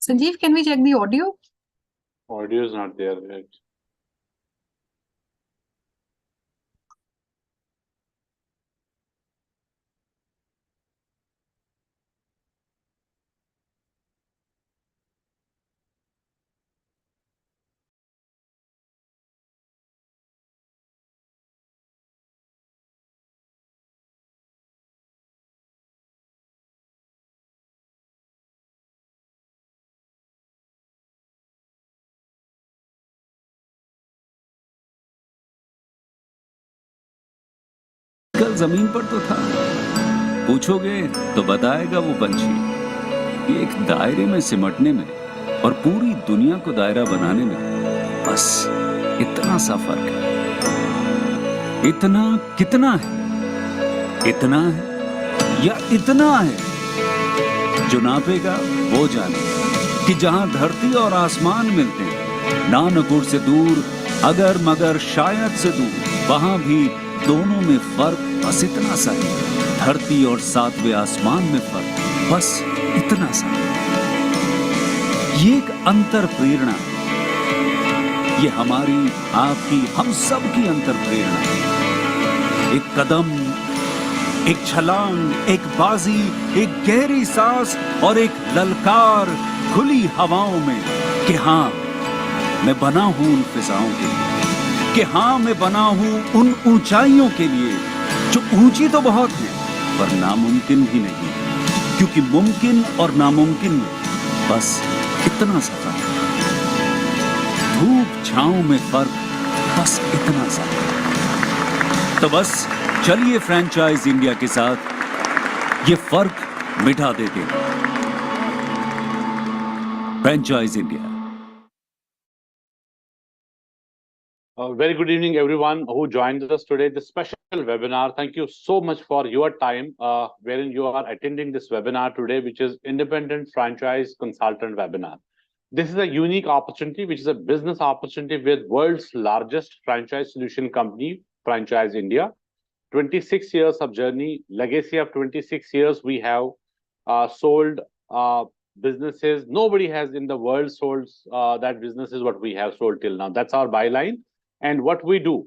Sanjeev, can we check the audio? Audio is not there yet. कल जमीन पर तो था, पूछोगे तो बताएगा वो पंछी। एक दायरे में सिमटने में और पूरी दुनिया को दायरा बनाने में बस इतना सा फर्क है। इतना कितना है? इतना है या इतना है? जो नापेगा वो जाने कि जहां धरती और आसमान मिलते हैं, नानकुर से दूर, अगर मगर शायद से दूर, वहां भी दोनों में फर्क बस इतना सा है। धरती और सातवें आसमान में फर्क बस इतना सा है। ये एक अंतर प्रेरणा है। ये हमारी, आपकी, हम सब की अंतर प्रेरणा है। एक कदम, एक छलांग, एक बाजी, एक गहरी सांस और एक ललकार खुली हवाओं में कि हाँ, मैं बना हूं उन फिजाओं के लिए, कि हाँ, मैं बना हूं उन ऊंचाइयों के लिए जो ऊंची तो बहुत है पर नामुमकिन भी नहीं, क्योंकि मुमकिन और नामुमकिन में बस इतना सा फर्क है। धूप छांव में फर्क बस इतना सा। तो बस चलिए फ्रेंचाइज इंडिया के साथ ये फर्क मिटा देते हैं। Franchise India. Very good evening, everyone who joined us today. This special webinar. Thank you so much for your time, wherein you are attending this webinar today, which is Independent Franchise Consultant Webinar. This is a unique opportunity, which is a business opportunity with world's largest franchise solution company, Franchise India. 26 years of journey, legacy of 26 years. We have sold businesses. Nobody has in the world sold that business is what we have sold till now. That's our byline. And what we do,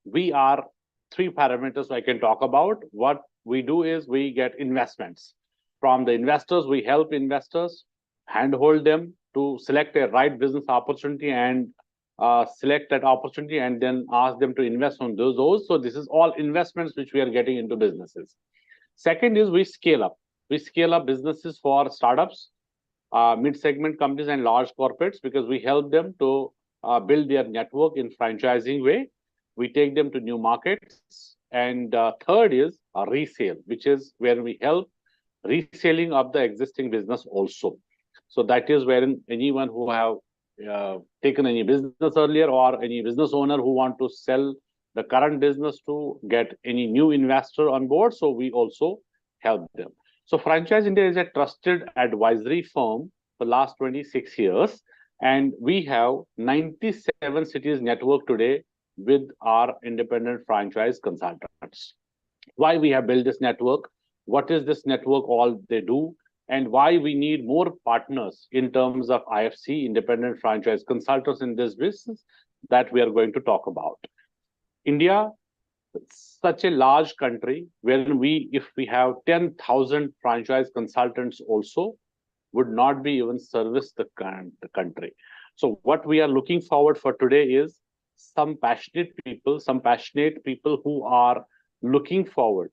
we are three parameters I can talk about. What we do is we get investments from the investors. We help investors, handhold them to select a right business opportunity and select that opportunity and then ask them to invest on those. So this is all investments which we are getting into businesses. Second is we scale up. We scale up businesses for startups, mid-segment companies and large corporates, because we help them to build their network in franchising way. We take them to new markets. And third is a resale, which is where we help reselling of the existing business also. So that is wherein anyone who have taken any business earlier or any business owner who want to sell the current business to get any new investor on board. So we also help them. So Franchise India is a trusted advisory firm for last 26 years. And we have 97 cities network today with our independent franchise consultants. Why we have built this network? What is this network all they do? And why we need more partners in terms of IFC, independent franchise consultants in this business, that we are going to talk about. India, such a large country, wherein if we have 10,000 franchise consultants also, would not be even service the country. So what we are looking forward for today is some passionate people who are looking forward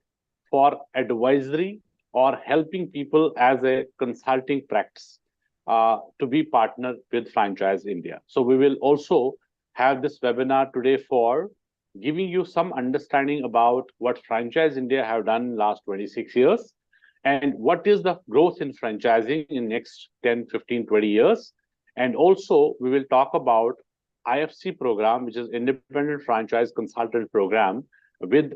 for advisory or helping people as a consulting practice to be partnered with Franchise India. So we will also have this webinar today for giving you some understanding about what Franchise India have done last 26 years, and what is the growth in franchising in next 10, 15, 20 years. And also, we will talk about IFC program, which is Independent Franchise Consultant Program, with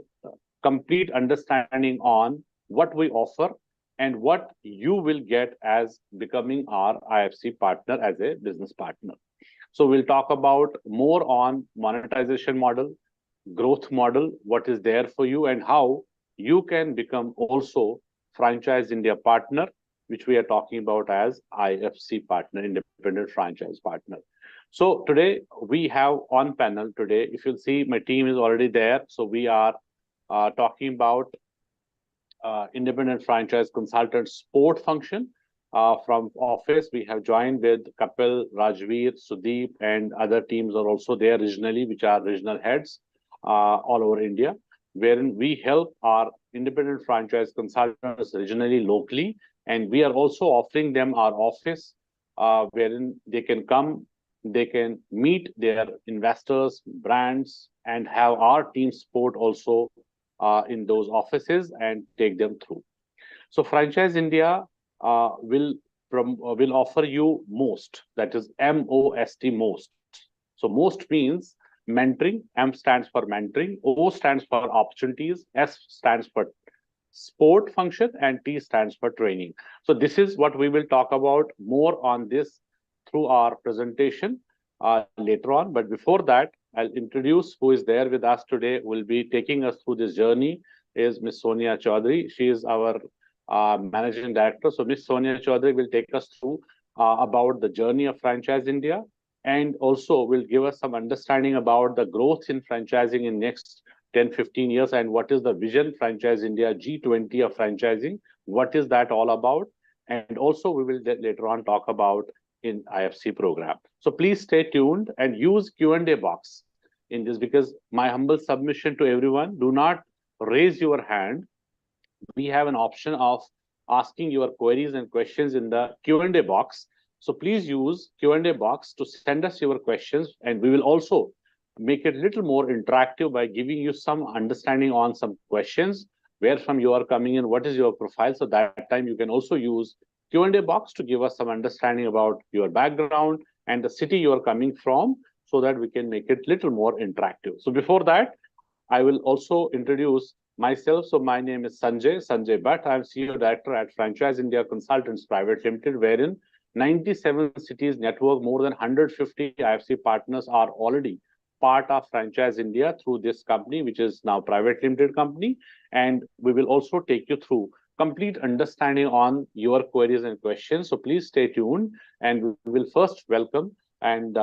complete understanding on what we offer and what you will get as becoming our IFC partner as a business partner. So we'll talk about more on monetization model, growth model, what is there for you, and how you can become also Franchise India partner which we are talking about as IFC partner, independent franchise partner. So today we have on panel today, if you'll see my team is already there. So we are talking about independent franchise consultant support function. From office, we have joined with Kapil, Rajveer, Sudeep, and other teams are also there regionally, which are regional heads all over India, wherein we help our independent franchise consultants regionally, locally, and we are also offering them our office, wherein they can come, they can meet their investors, brands, and have our team support also in those offices and take them through. So Franchise India will offer you most. That is MOST, most. So most means mentoring. M stands for mentoring. O stands for opportunities. S stands for sport function, and T stands for training. So this is what we will talk about more on this through our presentation later on. But before that, I'll introduce who is there with us today, will be taking us through this journey is Ms. Sonia Chaudhary. She is our Managing Director. So Ms. Sonia Chaudhary will take us through about the journey of Franchise India, and also will give us some understanding about the growth in franchising in next 10-15 years, and what is the vision Franchise India G20 of franchising, what is that all about, and also we will later on talk about in IFC program. So please stay tuned and use Q&A box in this, because my humble submission to everyone, do not raise your hand. We have an option of asking your queries and questions in the Q&A box. So please use Q&A box to send us your questions, and we will also make it a little more interactive by giving you some understanding on some questions, where from you are coming in, what is your profile. So that time you can also use Q&A box to give us some understanding about your background and the city you are coming from, so that we can make it a little more interactive. So before that, I will also introduce myself. So my name is Sanjay Bhatt. I'm CEO Director at Franchise India Consultants Private Limited, wherein 97 cities network, more than 150 IFC partners are already part of Franchise India through this company, which is now private limited company. And we will also take you through complete understanding on your queries and questions. So please stay tuned, and we will first welcome and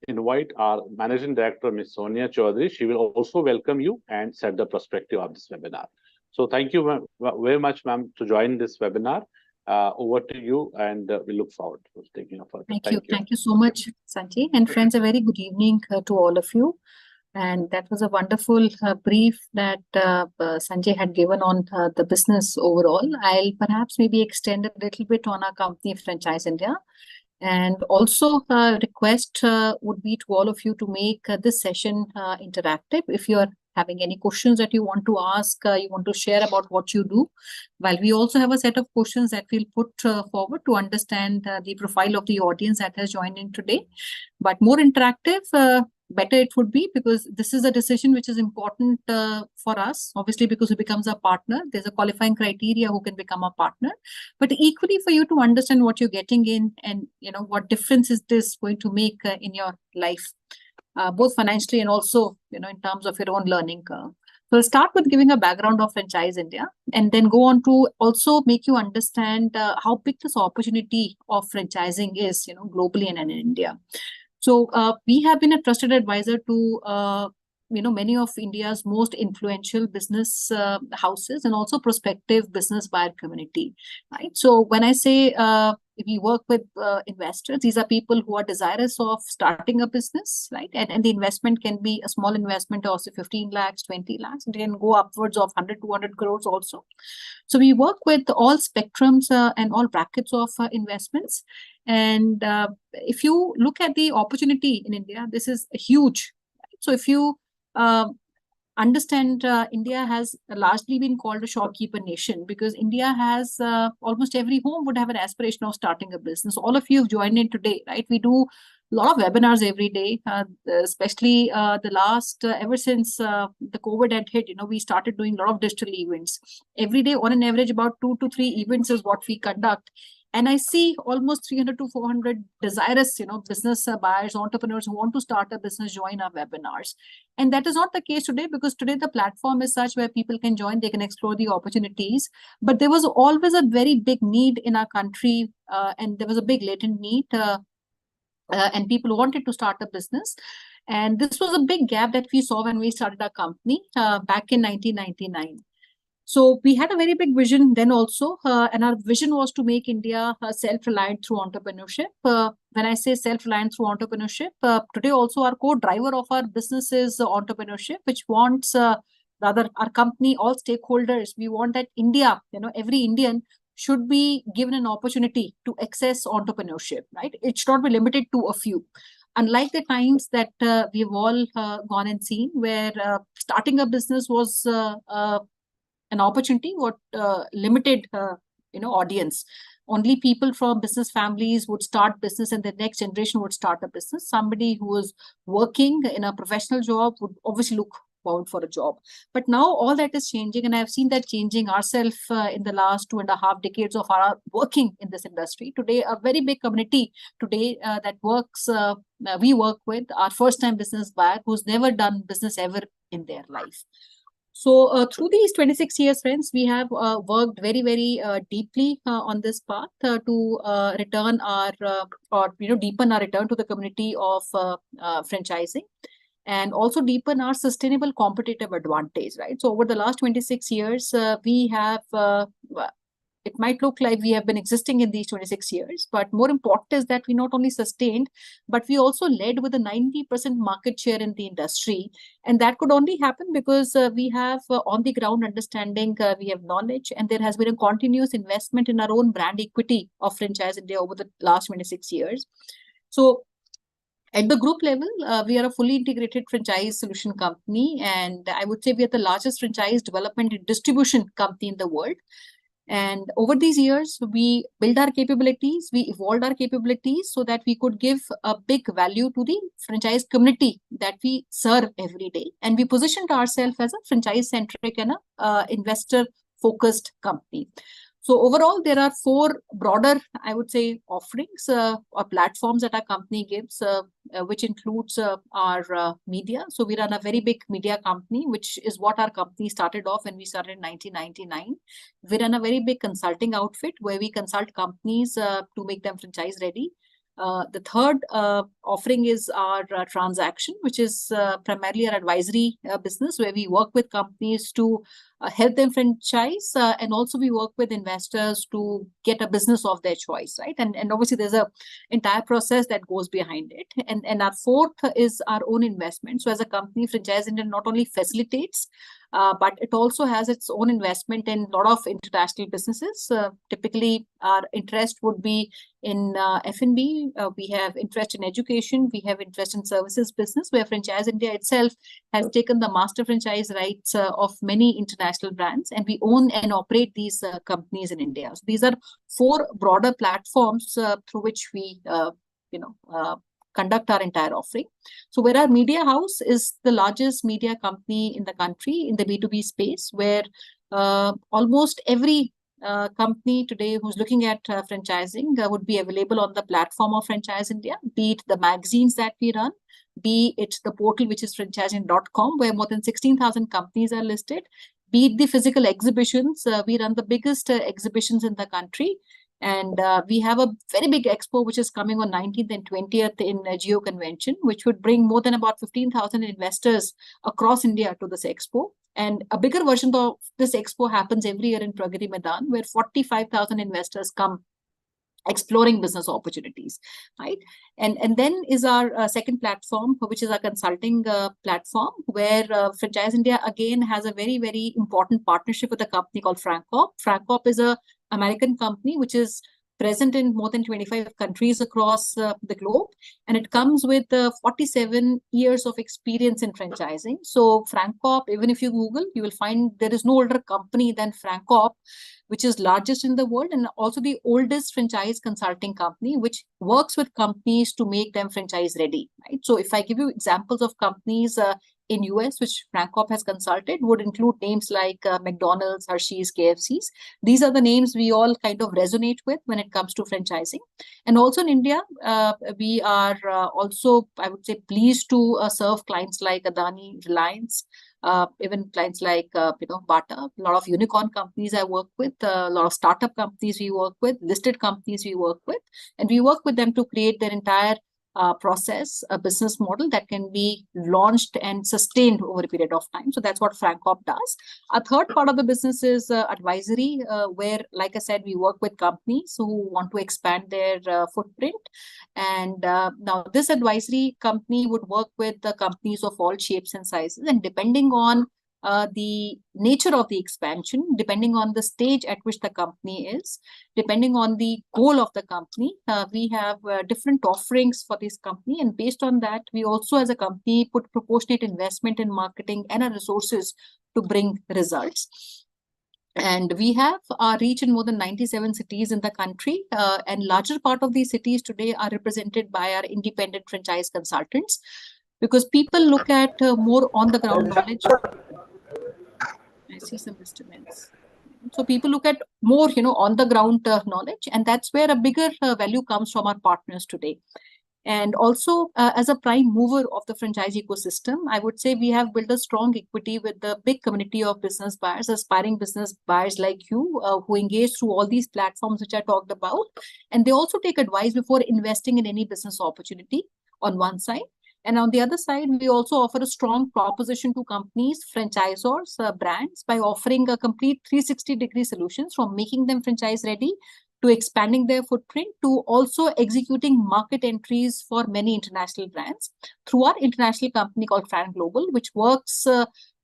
invite our Managing Director, Ms. Sonia Chaudhary. She will also welcome you and set the perspective of this webinar. So thank you very much, ma'am, to join this webinar. Over to you, and we look forward to taking it further. Thank you. Thank you so much, Sanjay. And friends, a very good evening to all of you. And that was a wonderful brief that Sanjay had given on the business overall. I'll perhaps maybe extend a little bit on our company, Franchise India. And also request would be to all of you to make this session interactive. If you're having any questions that you want to ask, you want to share about what you do, while we also have a set of questions that we'll put forward to understand the profile of the audience that has joined in today. But more interactive, better it would be, because this is a decision which is important for us, obviously, because it becomes a partner. There's a qualifying criteria who can become a partner, but equally for you to understand what you're getting in, and what difference is this going to make in your life, both financially and also in terms of your own learning curve. So I'll start with giving a background of Franchise India, and then go on to also make you understand how big this opportunity of franchising is, globally and in India. So we have been a trusted advisor to many of India's most influential business houses, and also prospective business buyer community. Right. So when I say we work with investors, these are people who are desirous of starting a business, right? And the investment can be a small investment, also 15 lakhs, 20 lakhs, and it can go upwards of 100, 200 crores also. So we work with all spectrums and all brackets of investments. And if you look at the opportunity in India, this is huge. Right? So if you understand, India has largely been called a shopkeeper nation, because India has almost every home would have an aspiration of starting a business. All of you have joined in today, right? We do a lot of webinars every day, especially the last, ever since the COVID had hit, we started doing a lot of digital events. Every day, on an average, about 2 to 3 events is what we conduct. And I see almost 300 to 400 desirous, business buyers, entrepreneurs who want to start a business join our webinars. And that is not the case today, because today the platform is such where people can join, they can explore the opportunities. But there was always a very big need in our country, and there was a big latent need, and people wanted to start a business. And this was a big gap that we saw when we started our company back in 1999. So we had a very big vision then also, and our vision was to make India self-reliant through entrepreneurship. When I say self-reliant through entrepreneurship, today also our core driver of our business is entrepreneurship, which wants, rather our company, all stakeholders, we want that India, every Indian should be given an opportunity to access entrepreneurship, right? It should not be limited to a few. Unlike the times that we've all gone and seen, where starting a business was an opportunity, what limited audience. Only people from business families would start business, and the next generation would start a business. Somebody who was working in a professional job would obviously look forward for a job. But now all that is changing, and I've seen that changing ourselves in the last 2.5 decades of our working in this industry. Today, a very big community today that works, we work with our first-time business buyer who's never done business ever in their life. So through these 26 years, friends, we have worked very, very deeply on this path to return our deepen our return to the community of franchising, and also deepen our sustainable competitive advantage, right? So over the last 26 years, we have it might look like we have been existing in these 26 years, but more important is that we not only sustained, but we also led with a 90% market share in the industry. And that could only happen because we have on the ground understanding, we have knowledge, and there has been a continuous investment in our own brand equity of Franchise India over the last 26 years. So at the group level, we are a fully integrated franchise solution company, and I would say we are the largest franchise development and distribution company in the world. And over these years, we built our capabilities, we evolved our capabilities so that we could give a big value to the franchise community that we serve every day. And we positioned ourselves as a franchise-centric and a investor-focused company. So overall, there are 4 broader, I would say, offerings or platforms that our company gives, which includes our media. So we run a very big media company, which is what our company started off when we started in 1999. We run a very big consulting outfit where we consult companies to make them franchise ready. The third offering is our transaction, which is primarily our advisory business, where we work with companies to help them franchise, and also we work with investors to get a business of their choice, right? And obviously there's a entire process that goes behind it. And our fourth is our own investment. So as a company, Franchise India not only facilitates, but it also has its own investment in a lot of international businesses. Typically, our interest would be in F&B. We have interest in education. We have interest in services business, where Franchise India itself has taken the master franchise rights of many international brands, and we own and operate these companies in India. So these are 4 broader platforms through which we, conduct our entire offering. So where our media house is the largest media company in the country in the B2B space, where almost every company today who's looking at franchising would be available on the platform of Franchise India, be it the magazines that we run, be it the portal, which is franchising.com, where more than 16,000 companies are listed, be it the physical exhibitions. We run the biggest exhibitions in the country. And we have a very big expo, which is coming on 19th and 20th in Geo Convention, which would bring more than about 15,000 investors across India to this expo. And a bigger version of this expo happens every year in Pragati Maidan, where 45,000 investors come exploring business opportunities, right? And then is our second platform, which is our consulting platform, where Franchise India again has a very, very important partnership with a company called FranCorp. FranCorp is a American company which is present in more than 25 countries across the globe, and it comes with 47 years of experience in franchising. So FranCorp, even if you Google, you will find there is no older company than FranCorp, which is largest in the world and also the oldest franchise consulting company, which works with companies to make them franchise ready, right? So if I give you examples of companies in US, which FranCorp has consulted, would include names like McDonald's, Hershey's, KFC's. These are the names we all kind of resonate with when it comes to franchising. And also in India, we are also, I would say, pleased to serve clients like Adani, Reliance, even clients like Bata, a lot of unicorn companies I work with, a lot of startup companies we work with, listed companies we work with, and we work with them to create their entire process, a business model that can be launched and sustained over a period of time. So that's what FranCorp does. A third part of the business is advisory, where, like I said, we work with companies who want to expand their footprint. And now this advisory company would work with the companies of all shapes and sizes. And depending on the nature of the expansion, depending on the stage at which the company is, depending on the goal of the company, we have different offerings for this company. And based on that, we also as a company put proportionate investment in marketing and our resources to bring results. And we have our reach in more than 97 cities in the country. And larger part of these cities today are represented by our independent franchise consultants, because people look at more on the ground knowledge. I see some disturbance. So people look at more, on the ground knowledge, and that's where a bigger value comes from our partners today. And also, as a prime mover of the franchise ecosystem, I would say we have built a strong equity with the big community of business buyers, aspiring business buyers like you, who engage through all these platforms which I talked about. And they also take advice before investing in any business opportunity on one side. And on the other side, we also offer a strong proposition to companies, franchisors, brands, by offering a complete 360-degree solutions, from making them franchise ready to expanding their footprint, to also executing market entries for many international brands through our international company called Fran Global, which works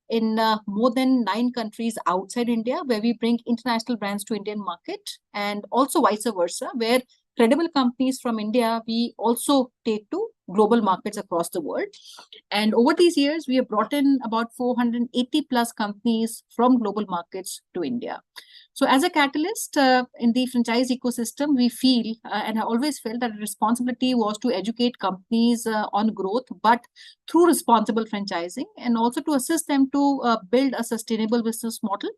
in more than 9 countries outside India, where we bring international brands to Indian market, and also vice versa, where credible companies from India we also take to global markets across the world. And over these years, we have brought in about 480 plus companies from global markets to India. So as a catalyst in the franchise ecosystem, we feel, and I always felt, that responsibility was to educate companies on growth, but through responsible franchising, and also to assist them to build a sustainable business model.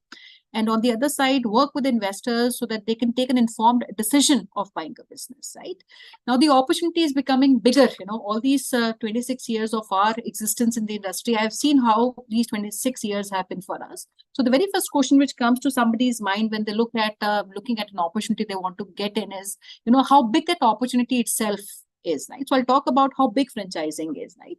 And on the other side, work with investors so that they can take an informed decision of buying a business, right? Now, the opportunity is becoming bigger. All these 26 years of our existence in the industry, I've seen how these 26 years have been for us. So the very first question which comes to somebody's mind when they look at looking at an opportunity they want to get in is, how big that opportunity itself is, right? So I'll talk about how big franchising is, right?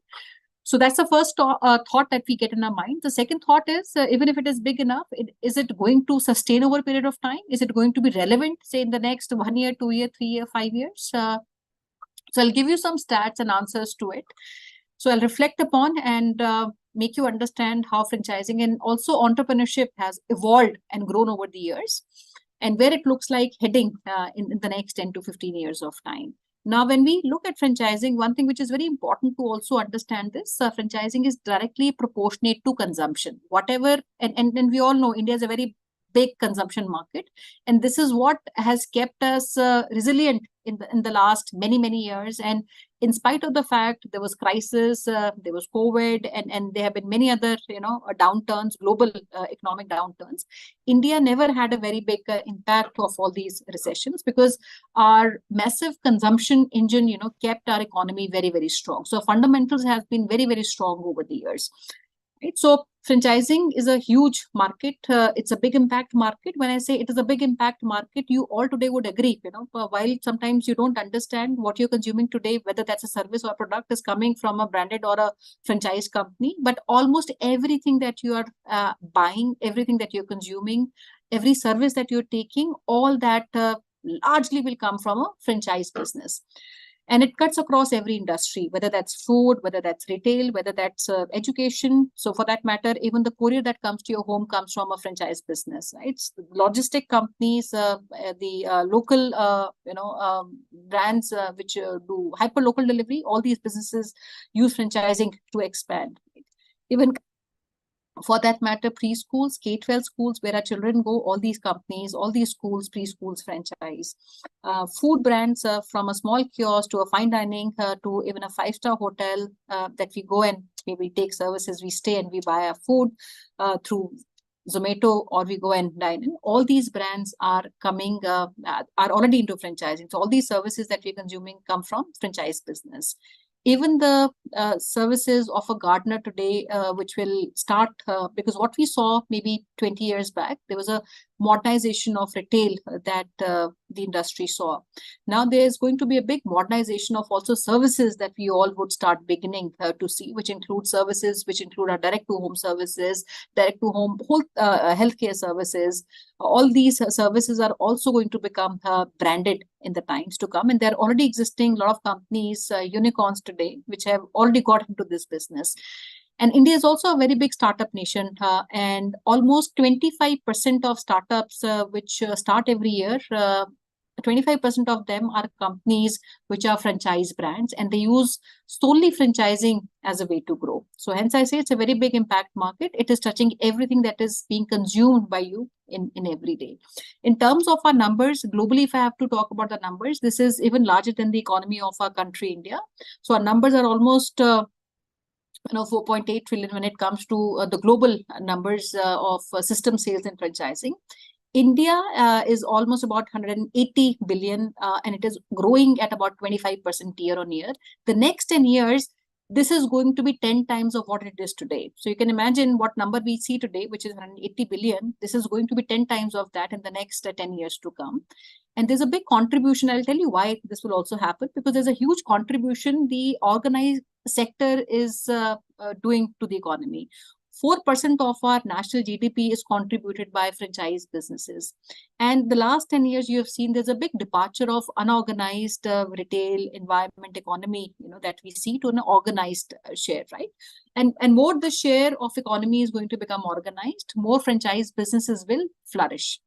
So that's the first thought that we get in our mind. The second thought is, even if it is big enough, is it going to sustain over a period of time? Is it going to be relevant, say, in the next 1 year, 2 year, 3 year, 5 years? So I'll give you some stats and answers to it. So I'll reflect upon and make you understand how franchising and also entrepreneurship has evolved and grown over the years, and where it looks like heading in the next 10 to 15 years of time. Now, when we look at franchising, one thing which is very important to also understand this, franchising is directly proportionate to consumption. Whatever, and we all know India is a very big consumption market, and this is what has kept us resilient in the last many years. And in spite of the fact there was crisis, there was COVID, and there have been many other downturns, global economic downturns, India never had a very big impact of all these recessions, because our massive consumption engine kept our economy very strong. So fundamentals have been very strong over the years. Right? So franchising is a huge market. It's a big impact market. When I say it is a big impact market, you all today would agree, while sometimes you don't understand what you're consuming today, whether that's a service or a product is coming from a branded or a franchise company, but almost everything that you are buying, everything that you're consuming, every service that you're taking, all that largely will come from a franchise business. And it cuts across every industry, whether that's food, whether that's retail, whether that's education. So for that matter, even the courier that comes to your home comes from a franchise business, right? It's the logistic companies, the local, brands which do hyper local delivery. All these businesses use franchising to expand. Even For that matter, preschools, K-12 schools, where our children go, all these companies, all these schools, preschools franchise. Food brands, from a small kiosk to a fine dining to even a five-star hotel that we go and maybe take services, we stay and we buy our food through Zomato, or we go and dine in. All these brands are coming, are already into franchising. So all these services that we're consuming come from franchise business. Even the services of a gardener today, which will start, because what we saw maybe 20 years back, there was a modernization of retail that the industry saw. Now there's going to be a big modernization of also services that we all would start beginning to see, which include services, which include our direct-to-home services, direct-to-home healthcare services. All these services are also going to become branded in the times to come. And there are already existing a lot of companies, unicorns today, which have already got into this business. And India is also a very big startup nation, and almost 25% of startups which start every year, 25% of them are companies which are franchise brands, and they use solely franchising as a way to grow. So hence I say it's a very big impact market. It is touching everything that is being consumed by you in every day. In terms of our numbers, globally, if I have to talk about the numbers, this is even larger than the economy of our country, India. So our numbers are almost 4.8 trillion when it comes to the global numbers of system sales and franchising. India is almost about 180 billion, and it is growing at about 25% year on year. The next 10 years, this is going to be 10 times of what it is today. So you can imagine what number we see today, which is 180 billion. This is going to be 10 times of that in the next 10 years to come. And there's a big contribution. I'll tell you why this will also happen, because there's a huge contribution the organized sector is doing to the economy. 4% of our national GDP is contributed by franchise businesses. And the last 10 years, you have seen there's a big departure of unorganized retail environment economy, that we see to an organized share, right? And more the share of economy is going to become organized, more franchise businesses will flourish.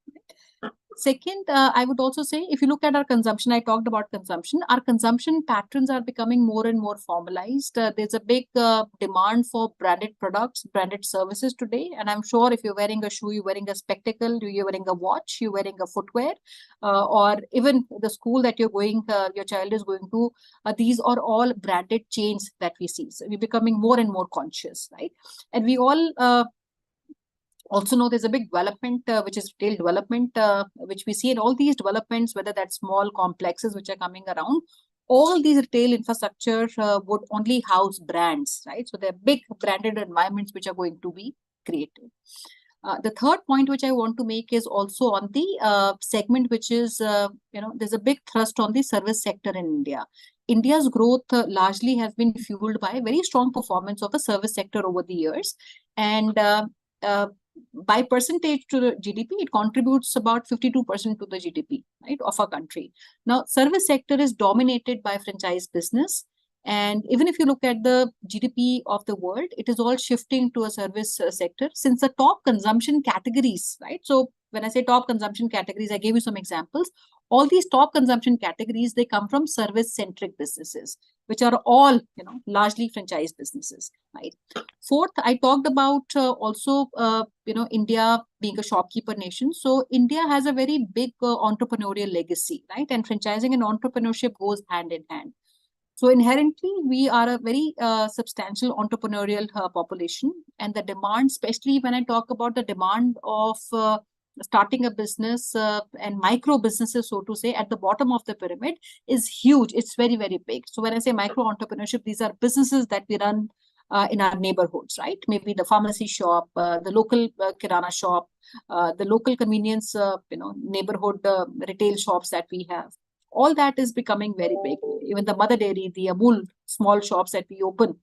Second, I would also say, if you look at our consumption, I talked about consumption, our consumption patterns are becoming more and more formalized. There's a big demand for branded products, branded services today. And I'm sure if you're wearing a shoe, you're wearing a spectacle, you're wearing a watch, you're wearing a footwear, or even the school that you're going, your child is going to, these are all branded chains that we see. So we're becoming more and more conscious, right? And we all also know there's a big development, which is retail development, which we see in all these developments, whether that's small complexes which are coming around, all these retail infrastructure would only house brands, right? So they're big branded environments which are going to be created. The third point which I want to make is also on the segment, which is, there's a big thrust on the service sector in India. India's growth largely has been fueled by very strong performance of the service sector over the years. And by percentage to the GDP, it contributes about 52% to the GDP, right, of our country. Now, service sector is dominated by franchise business. And even if you look at the GDP of the world, it is all shifting to a service sector, since the top consumption categories, right? So when I say top consumption categories, I gave you some examples. All these top consumption categories, they come from service-centric businesses, which are all, largely franchise businesses, right? Fourth, I talked about also, India being a shopkeeper nation. So India has a very big entrepreneurial legacy, right? And franchising and entrepreneurship goes hand in hand. So inherently, we are a very substantial entrepreneurial population, and the demand, especially when I talk about the demand of starting a business and micro businesses, so to say, at the bottom of the pyramid is huge. It's very, very big. So when I say micro entrepreneurship, these are businesses that we run in our neighborhoods, right? Maybe the pharmacy shop, the local kirana shop, the local convenience, neighborhood retail shops that we have. All that is becoming very big. Even the mother dairy, the Amul small shops that we open,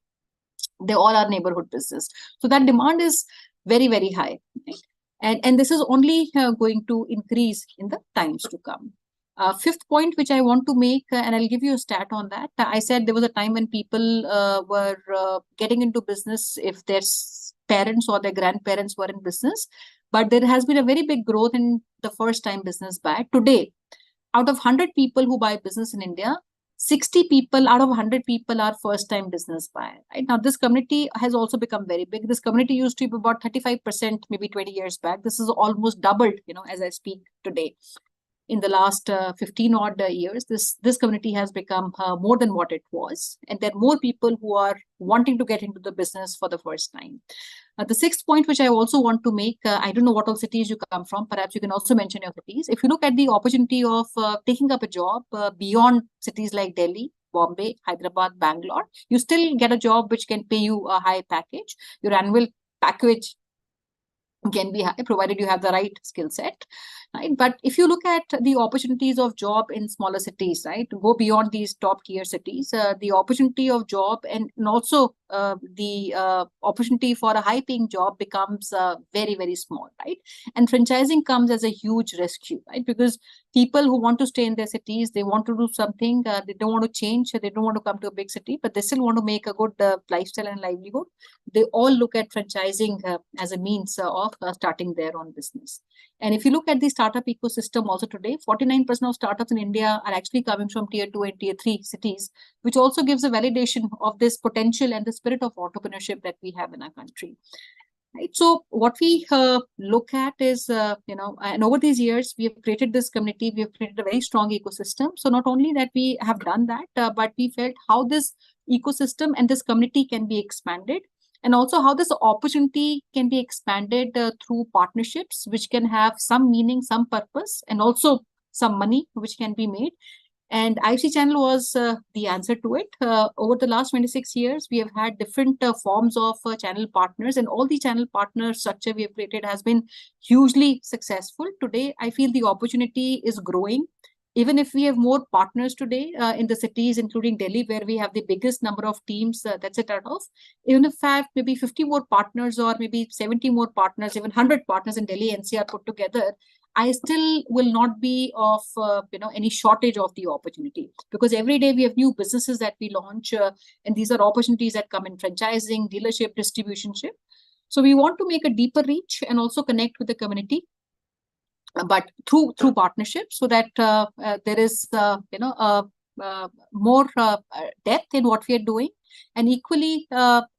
they all are neighborhood business. So that demand is very, very high. Right? And this is only going to increase in the times to come. Fifth point, which I want to make, and I'll give you a stat on that. I said there was a time when people were getting into business if their parents or their grandparents were in business. But there has been a very big growth in the first time business buy. Today, out of 100 people who buy business in India, 60 people out of 100 people are first-time business buyer. Right now, this community has also become very big. This community used to be about 35% maybe 20 years back. This is almost doubled, as I speak today. In the last 15 odd years, this community has become more than what it was. And there are more people who are wanting to get into the business for the first time. The sixth point, which I also want to make, I don't know what all cities you come from. Perhaps you can also mention your cities. If you look at the opportunity of taking up a job beyond cities like Delhi, Bombay, Hyderabad, Bangalore, you still get a job which can pay you a high package. Your annual package can be high, provided you have the right skill set. Right? But if you look at the opportunities of job in smaller cities, right, to go beyond these top tier cities, the opportunity of job and also the opportunity for a high paying job becomes very, very small, right? And franchising comes as a huge rescue, right? Because people who want to stay in their cities, they want to do something, they don't want to change, they don't want to come to a big city, but they still want to make a good lifestyle and livelihood. They all look at franchising as a means of starting their own business. And if you look at the startup ecosystem also today, 49% of startups in India are actually coming from tier 2 and tier 3 cities, which also gives a validation of this potential and the spirit of entrepreneurship that we have in our country. Right. So what we look at is, and over these years, we have created this community, we have created a very strong ecosystem. So not only that we have done that, but we felt how this ecosystem and this community can be expanded, and also how this opportunity can be expanded through partnerships, which can have some meaning, some purpose, and also some money which can be made. And IFC channel was the answer to it. Over the last 26 years, we have had different forms of channel partners, and all the channel partner structure we have created has been hugely successful. Today, I feel the opportunity is growing. Even if we have more partners today in the cities, including Delhi, where we have the biggest number of teams that's it out of, even if I have maybe 50 more partners or maybe 70 more partners, even 100 partners in Delhi NCR put together, I still will not be of any shortage of the opportunity, because every day we have new businesses that we launch, and these are opportunities that come in franchising, dealership, distributionship. So we want to make a deeper reach and also connect with the community, but through partnerships, so that there is more depth in what we are doing. And equally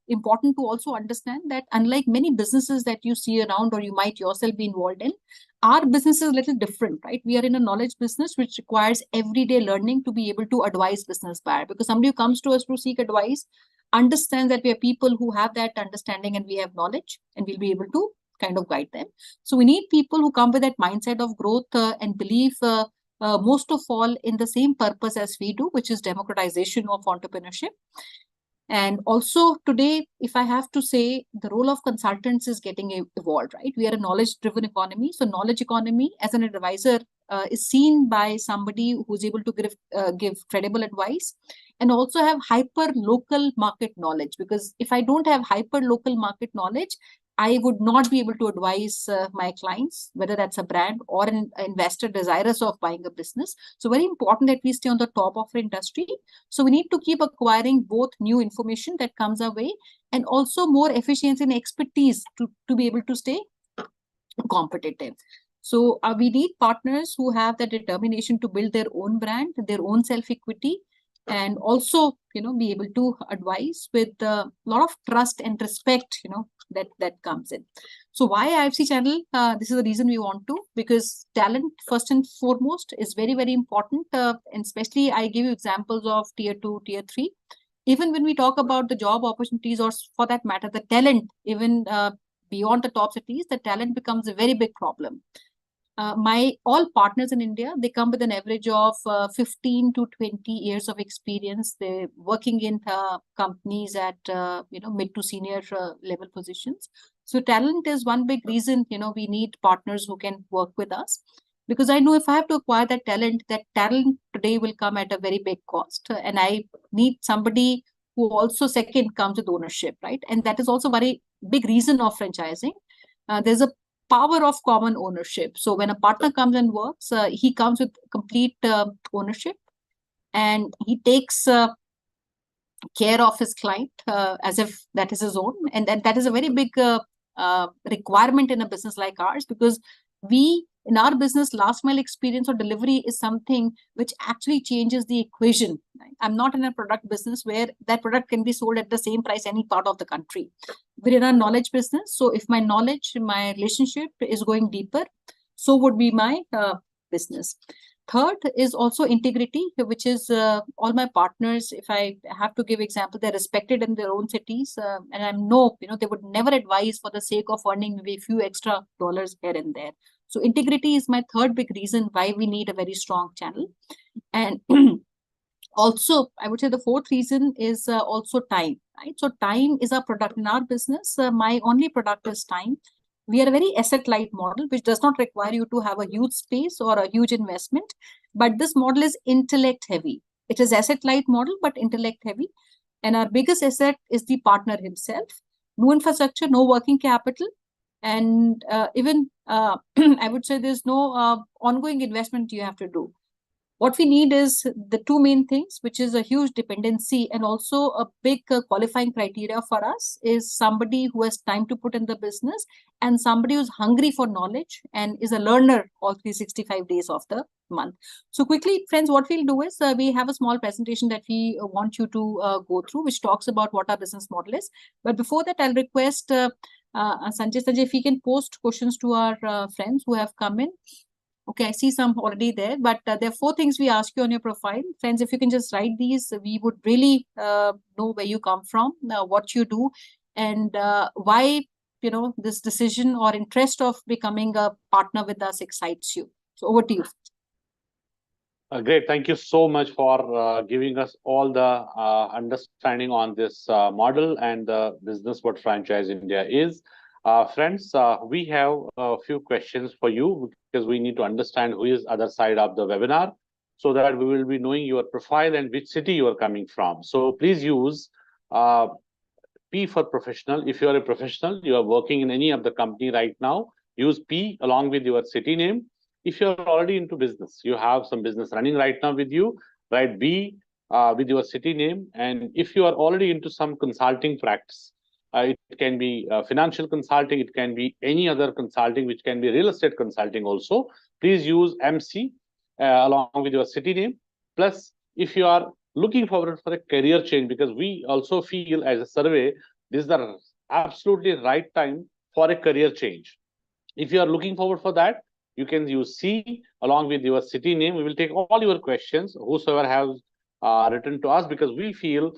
important to also understand that unlike many businesses that you see around or you might yourself be involved in, our business is a little different, right? We are in a knowledge business which requires everyday learning to be able to advise business buyer, because somebody who comes to us to seek advice understands that we are people who have that understanding and we have knowledge, and we'll be able to kind of guide them. So we need people who come with that mindset of growth and believe most of all in the same purpose as we do, which is democratization of entrepreneurship. And also today, if I have to say, the role of consultants is getting evolved, right? We are a knowledge-driven economy. So knowledge economy as an advisor is seen by somebody who's able to give credible advice and also have hyper-local market knowledge. Because if I don't have hyper-local market knowledge, I would not be able to advise my clients, whether that's a brand or an investor desirous of buying a business. So very important that we stay on the top of our industry. So we need to keep acquiring both new information that comes our way and also more efficiency and expertise to be able to stay competitive. So we need partners who have the determination to build their own brand, their own self-equity, and also, be able to advise with a lot of trust and respect, that comes in. So why IFC channel? This is the reason we want to, because talent first and foremost is very, very important. And especially I give you examples of tier 2, tier 3. Even when we talk about the job opportunities, or for that matter, the talent, even beyond the top cities, the talent becomes a very big problem. All partners in India, they come with an average of 15 to 20 years of experience. They're working in companies at mid to senior level positions. So talent is one big reason we need partners who can work with us, because I know if I have to acquire that talent today will come at a very big cost, and I need somebody who also second comes with ownership, right? And that is also very big reason of franchising. There's a power of common ownership. So when a partner comes and works, he comes with complete ownership, and he takes care of his client as if that is his own. And that is a very big requirement in a business like ours, because in our business, last mile experience or delivery is something which actually changes the equation. Right? I'm not in a product business where that product can be sold at the same price any part of the country. We're in a knowledge business. So if my knowledge, my relationship is going deeper, so would be my business. Third is also integrity, which is all my partners, if I have to give example, they're respected in their own cities. And I know, they would never advise for the sake of earning maybe a few extra dollars here and there. So integrity is my third big reason why we need a very strong channel. And also, I would say the fourth reason is also time, right? So time is our product in our business. My only product is time. We are a very asset light model, which does not require you to have a huge space or a huge investment. But this model is intellect heavy. It is asset light model, but intellect heavy. And our biggest asset is the partner himself. No infrastructure, no working capital. And even I would say there's no ongoing investment you have to do. What we need is the two main things, which is a huge dependency and also a big qualifying criteria for us is somebody who has time to put in the business and somebody who's hungry for knowledge and is a learner all 365 days of the month. So quickly, friends, what we'll do is we have a small presentation that we want you to go through, which talks about what our business model is. But before that, I'll request Sanjay, if he can post questions to our friends who have come in. Okay, I see some already there, but there are 4 things we ask you on your profile. Friends, if you can just write these, we would really know where you come from, what you do, and why, this decision or interest of becoming a partner with us excites you. So over to you. Great. Thank you so much for giving us all the understanding on this model and the business what Franchise India is. Friends, we have a few questions for you because we need to understand who is other side of the webinar so that we will be knowing your profile and which city you are coming from. So please use P for professional. If you are a professional, you are working in any of the company right now, use P along with your city name. If you're already into business, you have some business running right now with you, write B with your city name. And if you are already into some consulting practice, it can be financial consulting, it can be any other consulting, which can be real estate consulting also. Please use MC along with your city name. Plus, if you are looking forward for a career change, because we also feel as a survey, this is the absolutely right time for a career change. If you are looking forward for that, you can use C along with your city name. We will take all your questions, whosoever has written to us, because we feel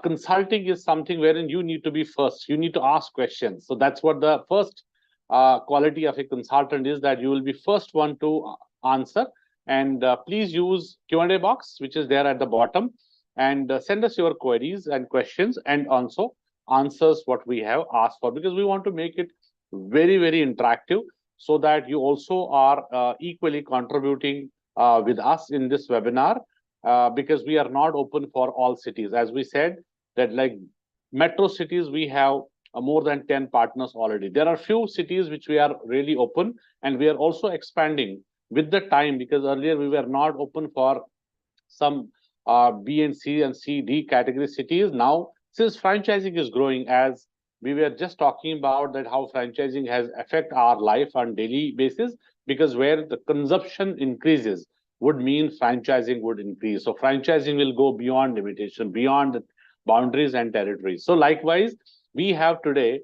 consulting is something wherein you need to be first. You need to ask questions. So that's what the first quality of a consultant is, that you will be first one to answer. And please use Q&A box, which is there at the bottom, and send us your queries and questions and also answers what we have asked for, because we want to make it very, very interactive so that you also are equally contributing with us in this webinar. Because we are not open for all cities. As we said, that like metro cities, we have more than 10 partners already. There are few cities which we are really open, and we are also expanding with the time, because earlier we were not open for some B and C and C, D category cities. Now, since franchising is growing, as we were just talking about that how franchising has affect our life on daily basis, because where the consumption increases, would mean franchising would increase. So franchising will go beyond limitation, beyond boundaries and territories. So likewise, we have today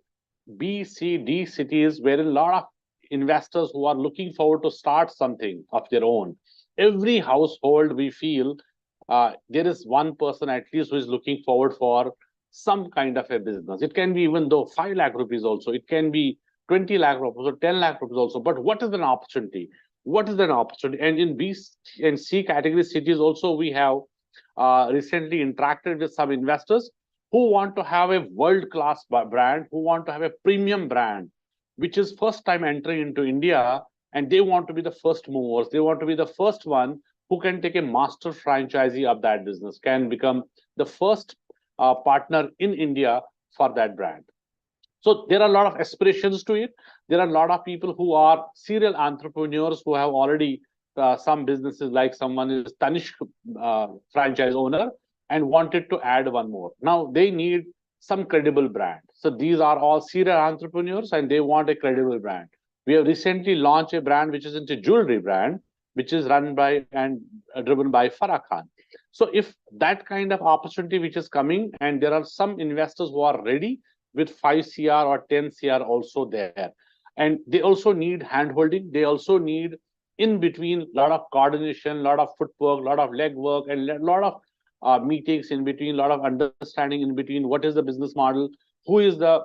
B, C, D cities where a lot of investors who are looking forward to start something of their own. Every household, we feel there is one person at least who is looking forward for some kind of a business. It can be even though 5 lakh rupees also, it can be 20 lakh rupees or 10 lakh rupees also. But what is an opportunity? What is an opportunity? And in B and C category cities also, we have recently interacted with some investors who want to have a world-class brand, who want to have a premium brand, which is first time entering into India, and they want to be the first movers. They want to be the first one who can take a master franchisee of that business, can become the first partner in India for that brand. So there are a lot of aspirations to it. There are a lot of people who are serial entrepreneurs who have already some businesses, like someone is Tanishq franchise owner and wanted to add one more. Now they need some credible brand. So these are all serial entrepreneurs and they want a credible brand. We have recently launched a brand which is into jewelry brand, which is run by and driven by Farah Khan. So if that kind of opportunity which is coming, and there are some investors who are ready with 5 CR or 10 CR also there, and they also need handholding, they also need in between lot of coordination, lot of footwork, lot of leg work, and lot of meetings in between, lot of understanding in between, what is the business model, who is the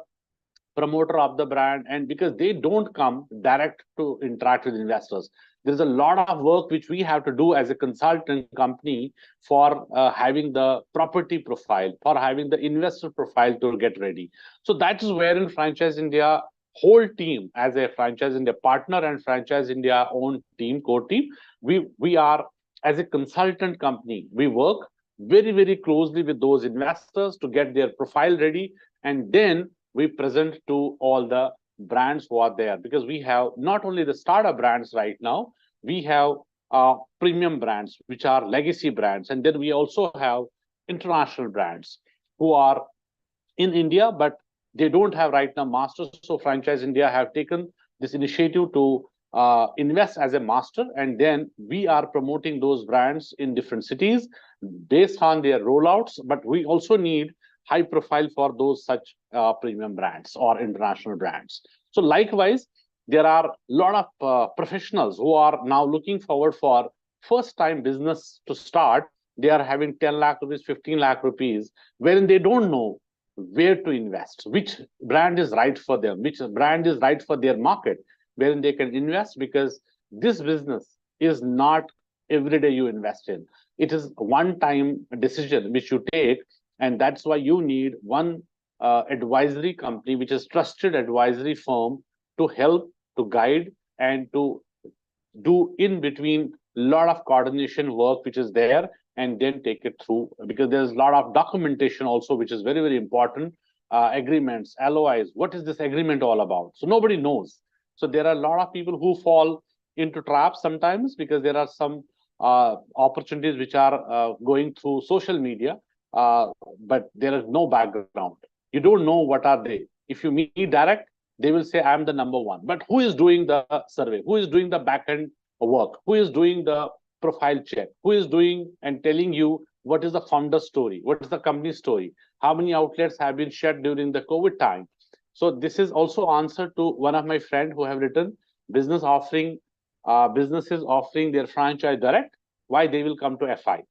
promoter of the brand, and because they don't come direct to interact with investors, there's a lot of work which we have to do as a consultant company for having the property profile, for having the investor profile to get ready. So that is where in Franchise India whole team, as a Franchise India partner and Franchise India own team, core team, we are as a consultant company, we work very closely with those investors to get their profile ready, and then we present to all the brands who are there, because we have not only the startup brands right now, we have premium brands which are legacy brands, and then we also have international brands who are in India, but they don't have right now masters. So Franchise India have taken this initiative to invest as a master, and then we are promoting those brands in different cities based on their rollouts. But we also need high profile for those such premium brands or international brands. So likewise, there are a lot of professionals who are now looking forward for first time business to start. They are having 10 lakh rupees, 15 lakh rupees, wherein they don't know where to invest, which brand is right for them, which brand is right for their market, wherein they can invest, because this business is not every day you invest in. It is one time decision which you take, and that's why you need one advisory company, which is trusted advisory firm, to help, to guide, and to do in between lot of coordination work which is there, and then take it through, because there's a lot of documentation also which is very important. Agreements, LOIs, what is this agreement all about? So nobody knows. So there are a lot of people who fall into traps sometimes, because there are some opportunities which are going through social media, but there is no background. You don't know what are they. If you meet direct, they will say I'm the number one, but who is doing the survey, who is doing the back end work, who is doing the profile check, who is doing and telling you what is the founder story, what is the company story, how many outlets have been shut during the COVID time. So this is also answer to one of my friend who have written business offering, businesses offering their franchise direct, why they will come to FI.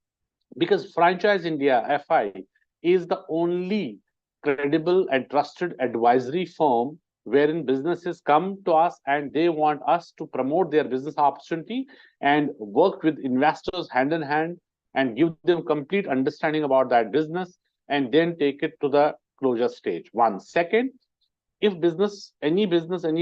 Because Franchise India, FI, is the only credible and trusted advisory firm wherein businesses come to us and they want us to promote their business opportunity and work with investors hand in hand and give them complete understanding about that business, and then take it to the closure stage. One. Second, if business, any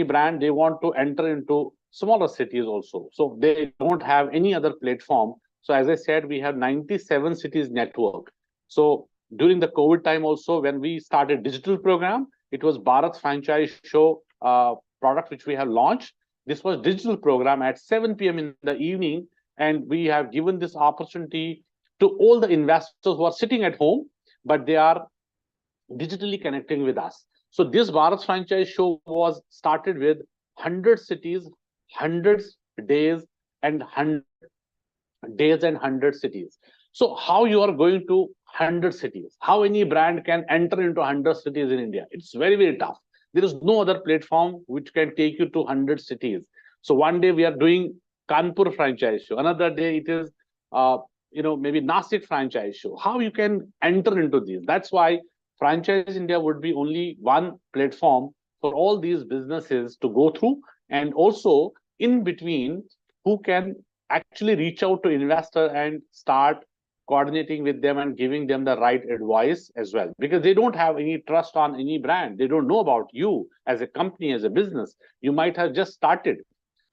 brand, they want to enter into smaller cities also, so they don't have any other platform. So as I said, we have 97 cities network. So during the COVID time also, when we started digital program, it was Bharat Franchise Show product which we have launched. This was digital program at 7 p.m. in the evening, and we have given this opportunity to all the investors who are sitting at home, but they are digitally connecting with us. So this Bharat Franchise Show was started with 100 cities, 100 days, and 100 days and 100 cities. So how you are going to 100 cities? How any brand can enter into 100 cities in India? It's very tough. There is no other platform which can take you to 100 cities. So one day we are doing Kanpur Franchise Show, another day it is maybe Nasik Franchise Show. How you can enter into these? That's why Franchise India would be only one platform for all these businesses to go through, and also in between who can actually reach out to investor and start coordinating with them and giving them the right advice as well, because they don't have any trust on any brand. They don't know about you as a company, as a business. You might have just started,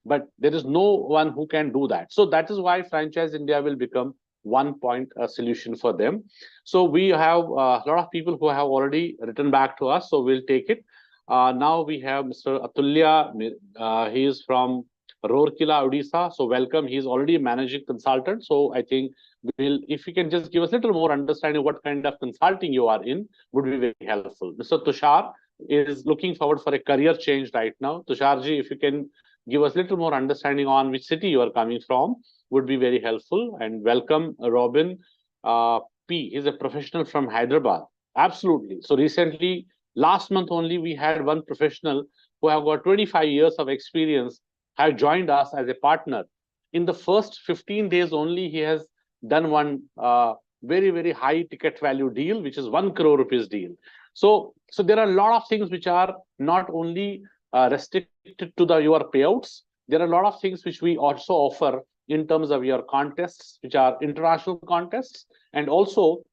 but there is no one who can do that. So that is why Franchise India will become one point solution for them. So we have a lot of people who have already written back to us, so we'll take it. Now we have Mr. Atulya. He is from Rourkela, Odisha. So welcome. He's already a managing consultant. So I think if you can just give us a little more understanding what kind of consulting you are in, would be very helpful. Mr. Tushar is looking forward for a career change right now. Tusharji, if you can give us a little more understanding on which city you are coming from would be very helpful. And welcome, Robin P. He's a professional from Hyderabad. Absolutely. So recently, last month only, we had one professional who have got 25 years of experience have joined us as a partner. In the first 15 days only, he has done one very, very high ticket value deal, which is 1 crore rupees deal. So there are a lot of things which are not only restricted to your payouts. There are a lot of things which we also offer in terms of your contests, which are international contests. And also,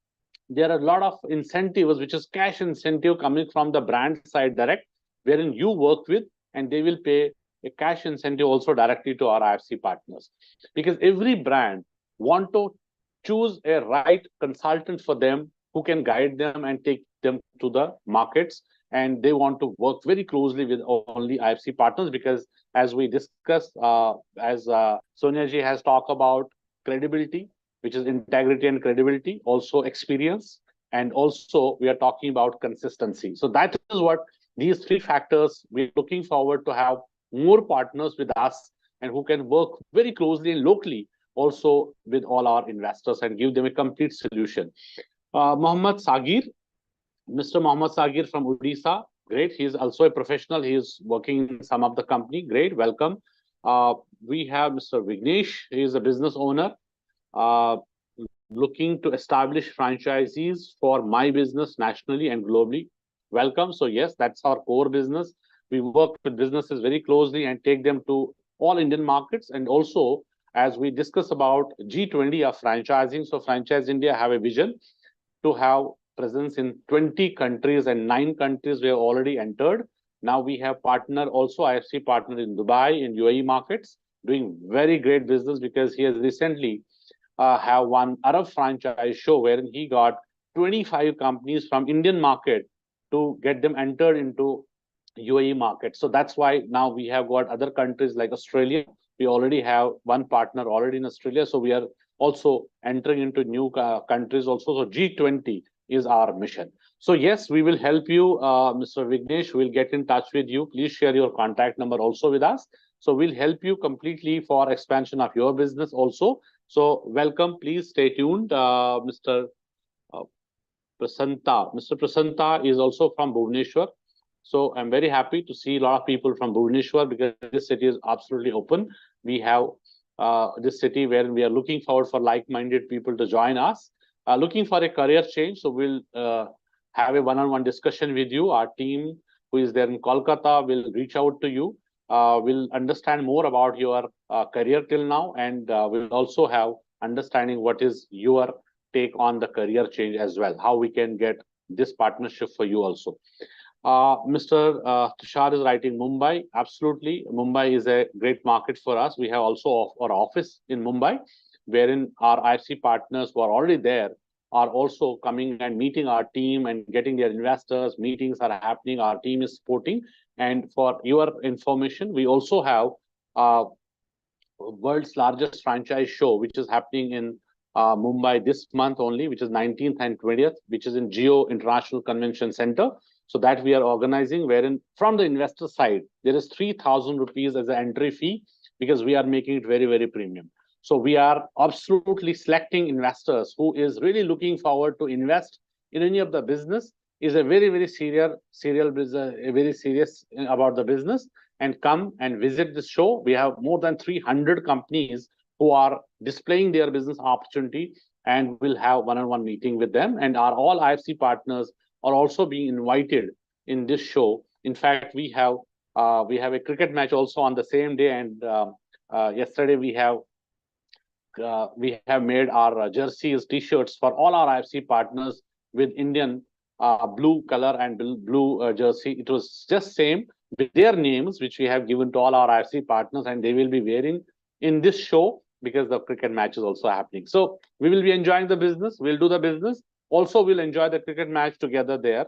there are a lot of incentives, which is cash incentive coming from the brand side direct, wherein you work with, and they will pay a cash incentive also directly to our IFC partners. Because every brand want to choose a right consultant for them who can guide them and take them to the markets. And they want to work very closely with only IFC partners, because as we discussed, as Sonia ji has talked about credibility, which is integrity and credibility, also experience, and also we are talking about consistency. So that is what these three factors we're looking forward to have more partners with us and who can work very closely and locally also with all our investors and give them a complete solution. Mohammad Sagir, Mr. Mohammad Sagir from Odisha, great. He is also a professional. He is working in some of the company. Great, welcome. We have Mr. Vignesh. He is a business owner. Looking to establish franchisees for my business nationally and globally. Welcome. So yes, that's our core business. We work with businesses very closely and take them to all Indian markets. And also, as we discuss about G20 of franchising, so Franchise India have a vision to have presence in 20 countries, and 9 countries we have already entered. Now we have partner, also IFC partner in Dubai, in UAE markets, doing very great business, because he has recently have one Arab franchise show wherein he got 25 companies from Indian market to get them entered into UAE market. So that's why now we have got other countries like Australia. We already have one partner already in Australia. So we are also entering into new countries also. So G20 is our mission. So yes, we will help you, Mr. Vignesh. We'll get in touch with you. Please share your contact number also with us. So we'll help you completely for expansion of your business also. So welcome, please stay tuned. Mr. Prasanta. Mr. Prasanta is also from Bhubaneswar. So I'm very happy to see a lot of people from Bhubaneswar, because this city is absolutely open. We have this city where we are looking forward for like-minded people to join us. Looking for a career change. So we'll have a one-on-one discussion with you. Our team who is there in Kolkata will reach out to you. We'll understand more about your career till now, and we'll also have understanding what is your take on the career change as well, how we can get this partnership for you also. Mr. Tushar is writing Mumbai. Absolutely, Mumbai is a great market for us. We have also our office in Mumbai, wherein our IFC partners who are already there are also coming and meeting our team and getting their investors. Meetings are happening. Our team is supporting. And for your information, we also have world's largest franchise show, which is happening in Mumbai this month only, which is 19th and 20th, which is in Geo International Convention Center. So that we are organizing, wherein from the investor side, there is 3,000 rupees as an entry fee, because we are making it very, very premium. So we are absolutely selecting investors who is really looking forward to invest in any of the business, is a very, very serial business, very serious about the business, and come and visit this show. We have more than 300 companies who are displaying their business opportunity, and we'll have one-on-one meeting with them. And our all IFC partners are also being invited in this show. In fact, we have a cricket match also on the same day, and yesterday we have made our jerseys, t-shirts for all our IFC partners with Indian blue color and blue jersey. It was just same with their names, which we have given to all our IFC partners, and they will be wearing in this show, because the cricket match is also happening. So we will be enjoying the business. We'll do the business. Also, we'll enjoy the cricket match together there.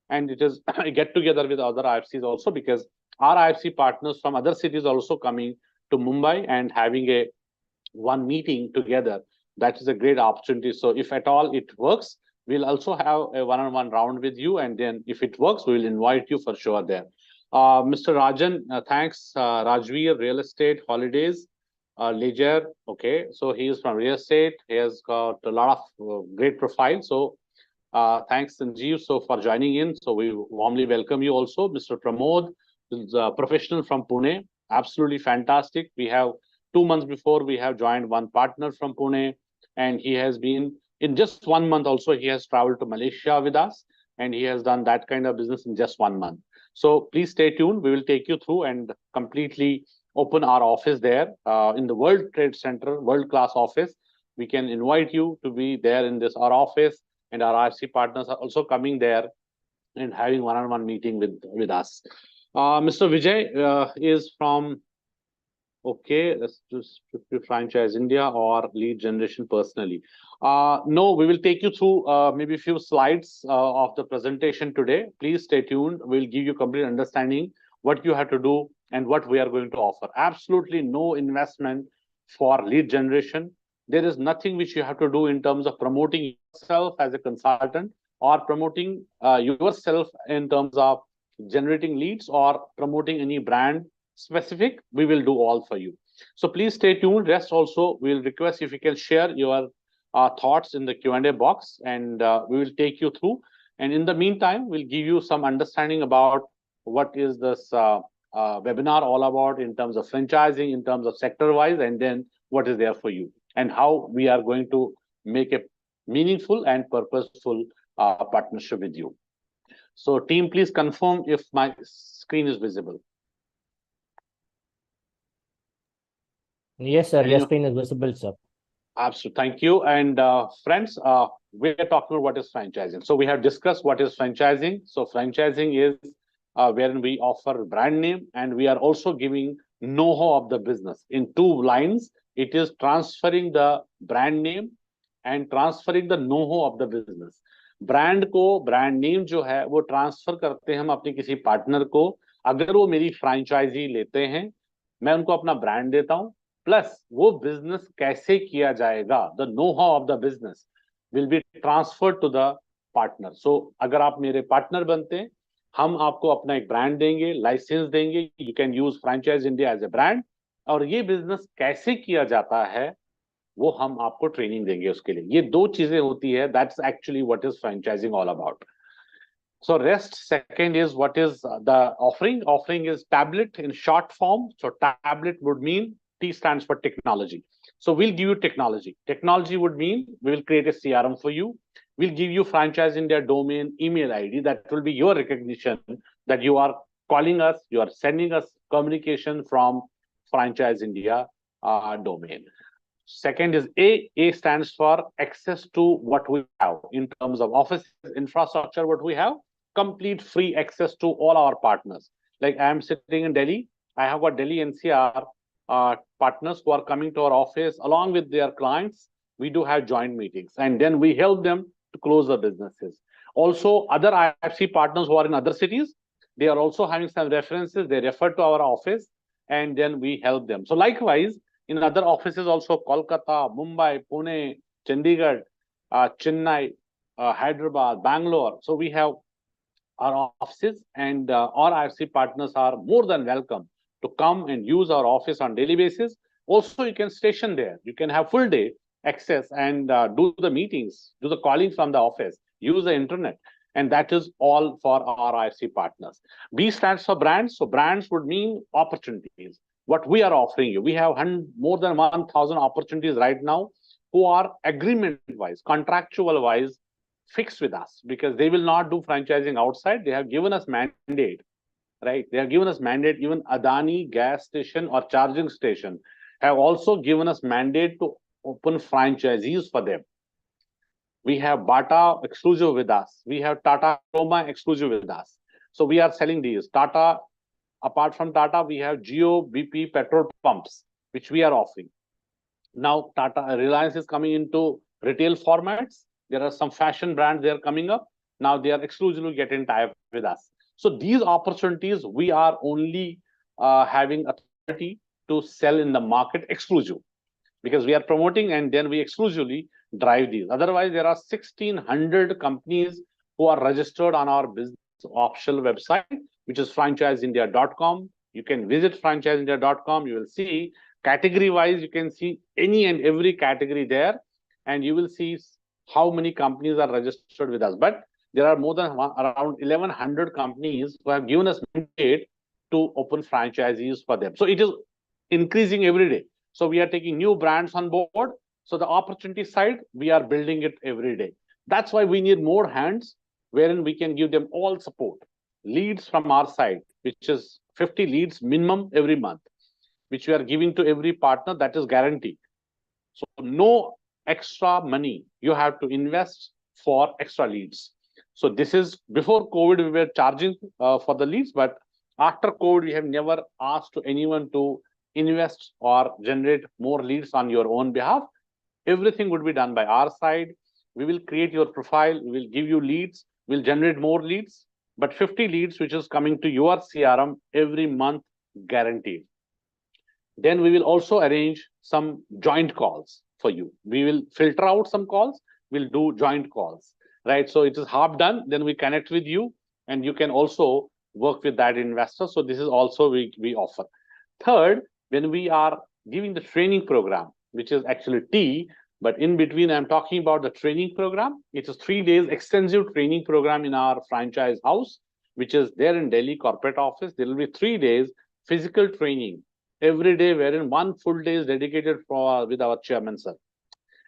And it is a get together with other IFCs also, because our IFC partners from other cities also coming to Mumbai and having a one meeting together. That is a great opportunity. So if at all it works, we'll also have a one-on-one round with you. And then if it works, we will invite you for sure there. Mr. Rajan, thanks. Rajveer Real Estate Holidays, Leisure. Okay, so he is from real estate. He has got a lot of great profile. So thanks, Sanjeev, so for joining in. So we warmly welcome you also. Mr. Pramod is a professional from Pune. Absolutely fantastic. We have 2 months before, we have joined one partner from Pune, and he has been in just 1 month also, he has traveled to Malaysia with us, and he has done that kind of business in just 1 month. So please stay tuned. We will take you through and completely open our office there in the World Trade Center, world-class office. We can invite you to be there in this our office, and our RC partners are also coming there and having one-on-one meeting with us. Mr. Vijay is from let's just franchise India or lead generation personally. No, we will take you through maybe a few slides of the presentation today. Please stay tuned. We'll give you complete understanding what you have to do and what we are going to offer. Absolutely no investment for lead generation. There is nothing which you have to do in terms of promoting yourself as a consultant or promoting yourself in terms of generating leads or promoting any brand specific. We will do all for you. So please stay tuned. Rest also, we'll request if you can share your thoughts in the Q&A box, and we will take you through. And in the meantime, we'll give you some understanding about what is this webinar all about in terms of franchising, in terms of sector-wise, and then what is there for you, and how we are going to make a meaningful and purposeful partnership with you. So team, please confirm if my screen is visible. Yes, sir. Your screen is visible, sir. Absolutely. Thank you. And friends, we're talking about what is franchising. So we have discussed what is franchising. So franchising is wherein we offer brand name, and we are also giving know-how of the business. In 2 lines, it is transferring the brand name and transferring the know-how of the business. Brand को, brand name जो है वो transfer करते हैं हम अपने किसी partner को. अगर वो मेरी फ्रेंचाइजी लेते हैं, मैं उनको अपना ब्रांड देता हूं, प्लस वो बिजनेस कैसे किया जाएगा, the know how of the business will be transferred to the partner. So अगर आप मेरे पार्टनर बनते हैं, हम आपको अपना एक ब्रांड देंगे, लाइसेंस देंगे, you can use franchise India as a brand, और ये बिजनेस कैसे किया जाता है वो हम आपको ट्रेनिंग देंगे उसके लिए. ये 2 चीजें होती है. That's actually what is franchising all about. So rest second is what is the offering. Offering is tablet in short form. So tablet would mean T stands for technology. So we'll give you technology. Technology would mean we will create a CRM for you. We'll give you Franchise India domain, email ID. That will be your recognition that you are calling us, you are sending us communication from Franchise India domain. Second is A. A stands for access to what we have in terms of office infrastructure, what we have, complete free access to all our partners. Like I am sitting in Delhi, I have got Delhi NCR partners who are coming to our office along with their clients. We do have joint meetings, and then we help them to close the businesses. Also, other IFC partners who are in other cities, they are also having some references. They refer to our office, and then we help them. So likewise, in other offices also, Kolkata, Mumbai, Pune, Chandigarh, Chennai, Hyderabad, Bangalore. So we have our offices, and our IFC partners are more than welcome to come and use our office on daily basis. Also, you can station there. You can have full day access and do the meetings, do the calling from the office, use the internet. And that is all for our IFC partners. B stands for brands. So brands would mean opportunities. What we are offering you, we have more than 1,000 opportunities right now who are agreement-wise, contractual-wise fixed with us, because they will not do franchising outside. They have given us mandate, right? They have given us mandate. Even Adani gas station or charging station have also given us mandate to open franchisees for them. We have Bata exclusive with us. We have Tata Roma exclusive with us. So we are selling these. Tata, apart from Tata, we have Jio, BP, petrol pumps, which we are offering. Now Tata Reliance is coming into retail formats. There are some fashion brands they are coming up. Now they are exclusively getting tied with us. So these opportunities, we are only having authority to sell in the market exclusive, because we are promoting and then we exclusively drive these. Otherwise, there are 1,600 companies who are registered on our business official website. which is franchiseindia.com. You can visit franchiseindia.com. You will see category wise, you can see any and every category there, and you will see how many companies are registered with us. But there are more than around 1100 companies who have given us mandate to open franchisees for them. So it is increasing every day. So we are taking new brands on board. So the opportunity side, we are building it every day. That's why we need more hands wherein we can give them all support. Leads from our side, which is 50 leads minimum every month, which we are giving to every partner, that is guaranteed. So no extra money you have to invest for extra leads. So this is before COVID, we were charging for the leads, but after COVID, we have never asked to anyone to invest or generate more leads on your own behalf. Everything would be done by our side. We will create your profile. We will give you leads. We'll generate more leads, but 50 leads, which is coming to your CRM every month, guaranteed. Then we will also arrange some joint calls for you. We will filter out some calls. We'll do joint calls, right? So it is half done. Then we connect with you, and you can also work with that investor. So this is also we offer. Third, when we are giving the training program, which is actually T, but in between, I'm talking about the training program. It's a 3 days extensive training program in our franchise house, which is there in Delhi corporate office. There will be 3 days physical training every day, wherein 1 full day is dedicated for with our chairman, sir.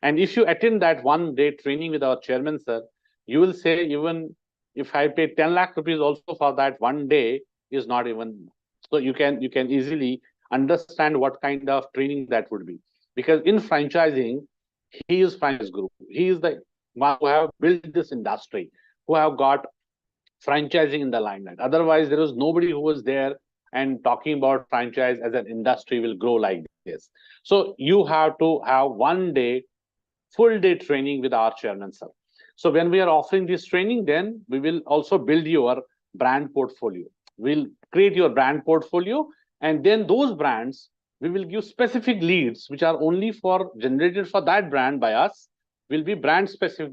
And if you attend that 1 day training with our chairman, sir, you will say, even if I pay 10 lakh rupees also for that 1 day, is not even. So you can easily understand what kind of training that would be. Because in franchising, he is franchise group. He is the one who have built this industry, who have got franchising in the limelight. Otherwise, there was nobody who was there and talking about franchise as an industry will grow like this. So you have to have 1 day, full day training with our chairman, sir. So when we are offering this training, then we will also build your brand portfolio. We'll create your brand portfolio, and then those brands, we will give specific leads, which are only for generated for that brand by us, will be brand specific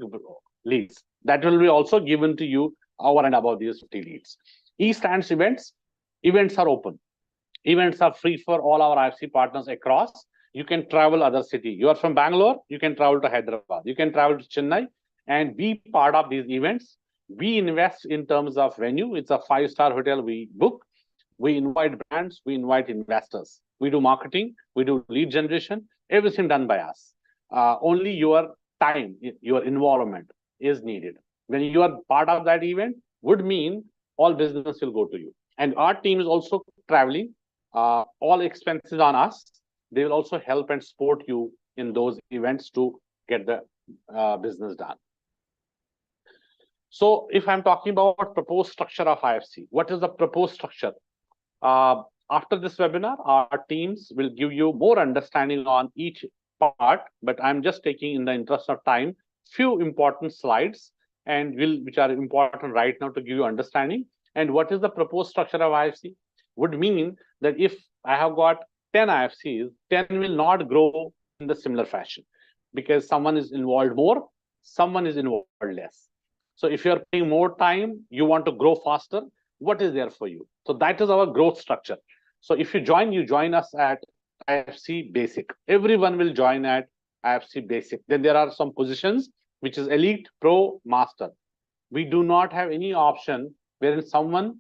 leads. That will be also given to you over and above these 50 leads. E-stands events are open. Events are free for all our IFC partners across. You can travel other city. You are from Bangalore, you can travel to Hyderabad. You can travel to Chennai and be part of these events. We invest in terms of venue. It's a 5-star hotel we book. We invite brands, we invite investors. We do marketing, we do lead generation, everything done by us. Only your time, your involvement is needed. When you are part of that event, would mean all business will go to you. And our team is also traveling, all expenses on us. They will also help and support you in those events to get the business done. So if I'm talking about proposed structure of IFC, what is the proposed structure? After this webinar, our teams will give you more understanding on each part, but I'm just taking, in the interest of time, few important slides and which are important right now to give you understanding. And what is the proposed structure of IFC? Would mean that if I have got 10 IFCs, 10 will not grow in the similar fashion because someone is involved more, someone is involved less. So if you're paying more time, you want to grow faster, what is there for you? So that is our growth structure. So if you join us at IFC Basic. Everyone will join at IFC Basic. Then there are some positions, which is Elite, Pro, Master. We do not have any option wherein someone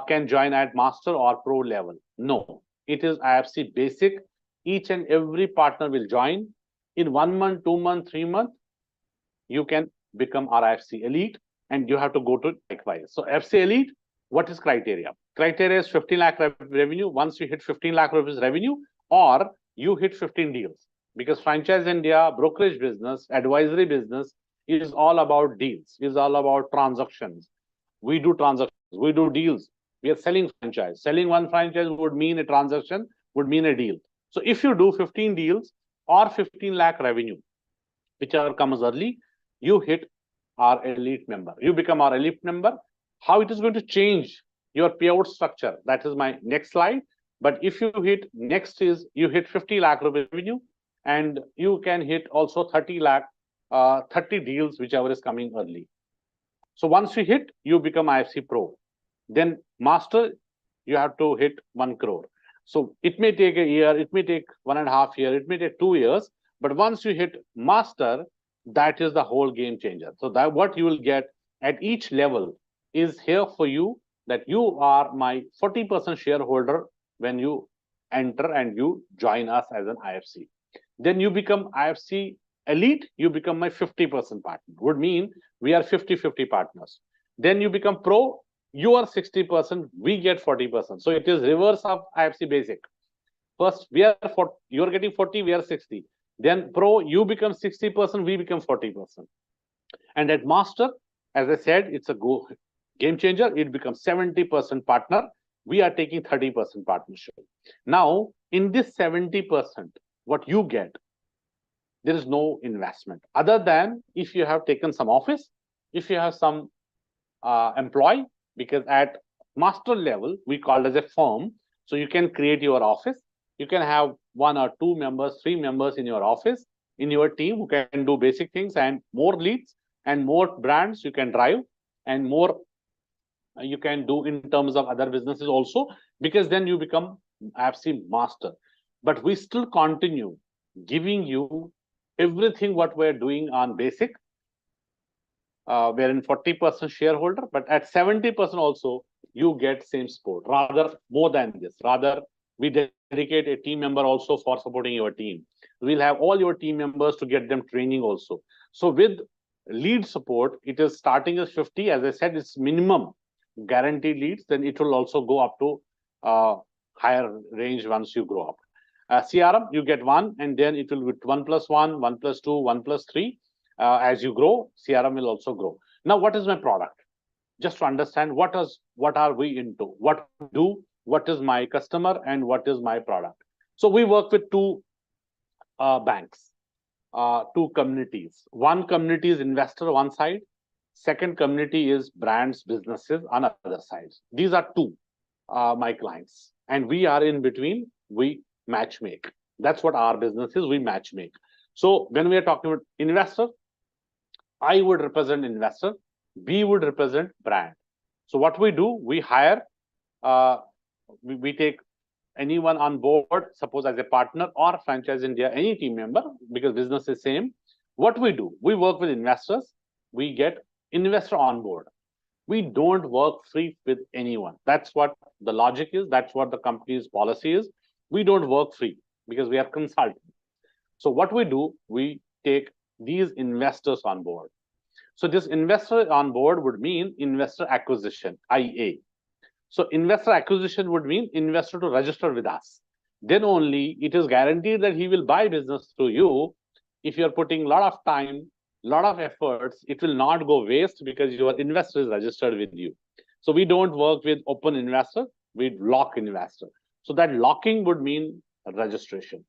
can join at Master or Pro level. No, it is IFC Basic. Each and every partner will join. In 1 month, 2 months, 3 months, you can become our IFC Elite, and you have to go to likewise. So FC Elite, what is criteria? Criteria is 15 lakh revenue. Once you hit 15 lakh rupees revenue, or you hit 15 deals. Because Franchise India, brokerage business, advisory business is all about deals, is all about transactions. We do transactions, we do deals. We are selling franchise. Selling one franchise would mean a transaction, would mean a deal. So if you do 15 deals or 15 lakh revenue, whichever comes early, you hit our elite member. You become our elite member. How it is going to change your payout structure? That is my next slide. But if you hit, next is you hit 50 lakh revenue, and you can hit also 30 lakh, 30 deals, whichever is coming early. So once you hit, you become IFC Pro. Then master, you have to hit 1 crore. So it may take a year, it may take 1.5 years, it may take 2 years, but once you hit master, that is the whole game changer. So that what you will get at each level is here for you, that you are my 40% shareholder when you enter and you join us as an IFC. Then you become IFC elite, you become my 50% partner. Would mean we are 50-50 partners. Then you become pro, you are 60%, we get 40%. So it is reverse of IFC basic. First, we are you're getting 40, we are 60. Then pro, you become 60%, we become 40%. And at master, as I said, it's a game changer. It becomes 70% partner. We are taking 30% partnership. Now, in this 70%, what you get, there is no investment other than if you have taken some office, if you have some employee, because at master level, we call it as a firm. So you can create your office. You can have 1 or 2 members, 3 members in your office, in your team who can do basic things, and more leads and more brands you can drive, and more you can do in terms of other businesses also, because then you become IFC master. But we still continue giving you everything what we're doing on basic. We're in 40% shareholder, but at 70% also you get same support, rather more than this. Rather, we dedicate a team member also for supporting your team. We'll have all your team members to get them training also. So with lead support, it is starting as 50. As I said, it's minimum guaranteed leads. Then it will also go up to higher range once you grow up. CRM, you get 1, and then it will be 1 plus 1, 1 plus 2, 1 plus 3. As you grow, CRM will also grow. Now, what is my product? Just to understand what are we into, what do, what is my customer, and what is my product. So we work with 2 banks, 2 communities. One community is investor one side, second community is brands, businesses on other sides. These are 2 my clients, and we are in between. We match make. That's what our business is. We match make. So when we are talking about investor, I would represent investor, B would represent brand. So what we do, we hire, we take anyone on board, suppose as a partner or franchise India, any team member, because business is same. What we do, we work with investors, we get investor on board. We don't work free with anyone. That's what the logic is. That's what the company's policy is. We don't work free because we are consultants. So what we do, we take these investors on board. So this investor on board would mean investor acquisition, IA. So investor acquisition would mean investor to register with us. Then only it is guaranteed that he will buy business through you. If you're putting a lot of time, lot of efforts, it will not go waste because your investor is registered with you. So we don't work with open investor, we lock investor. So that locking would mean registration.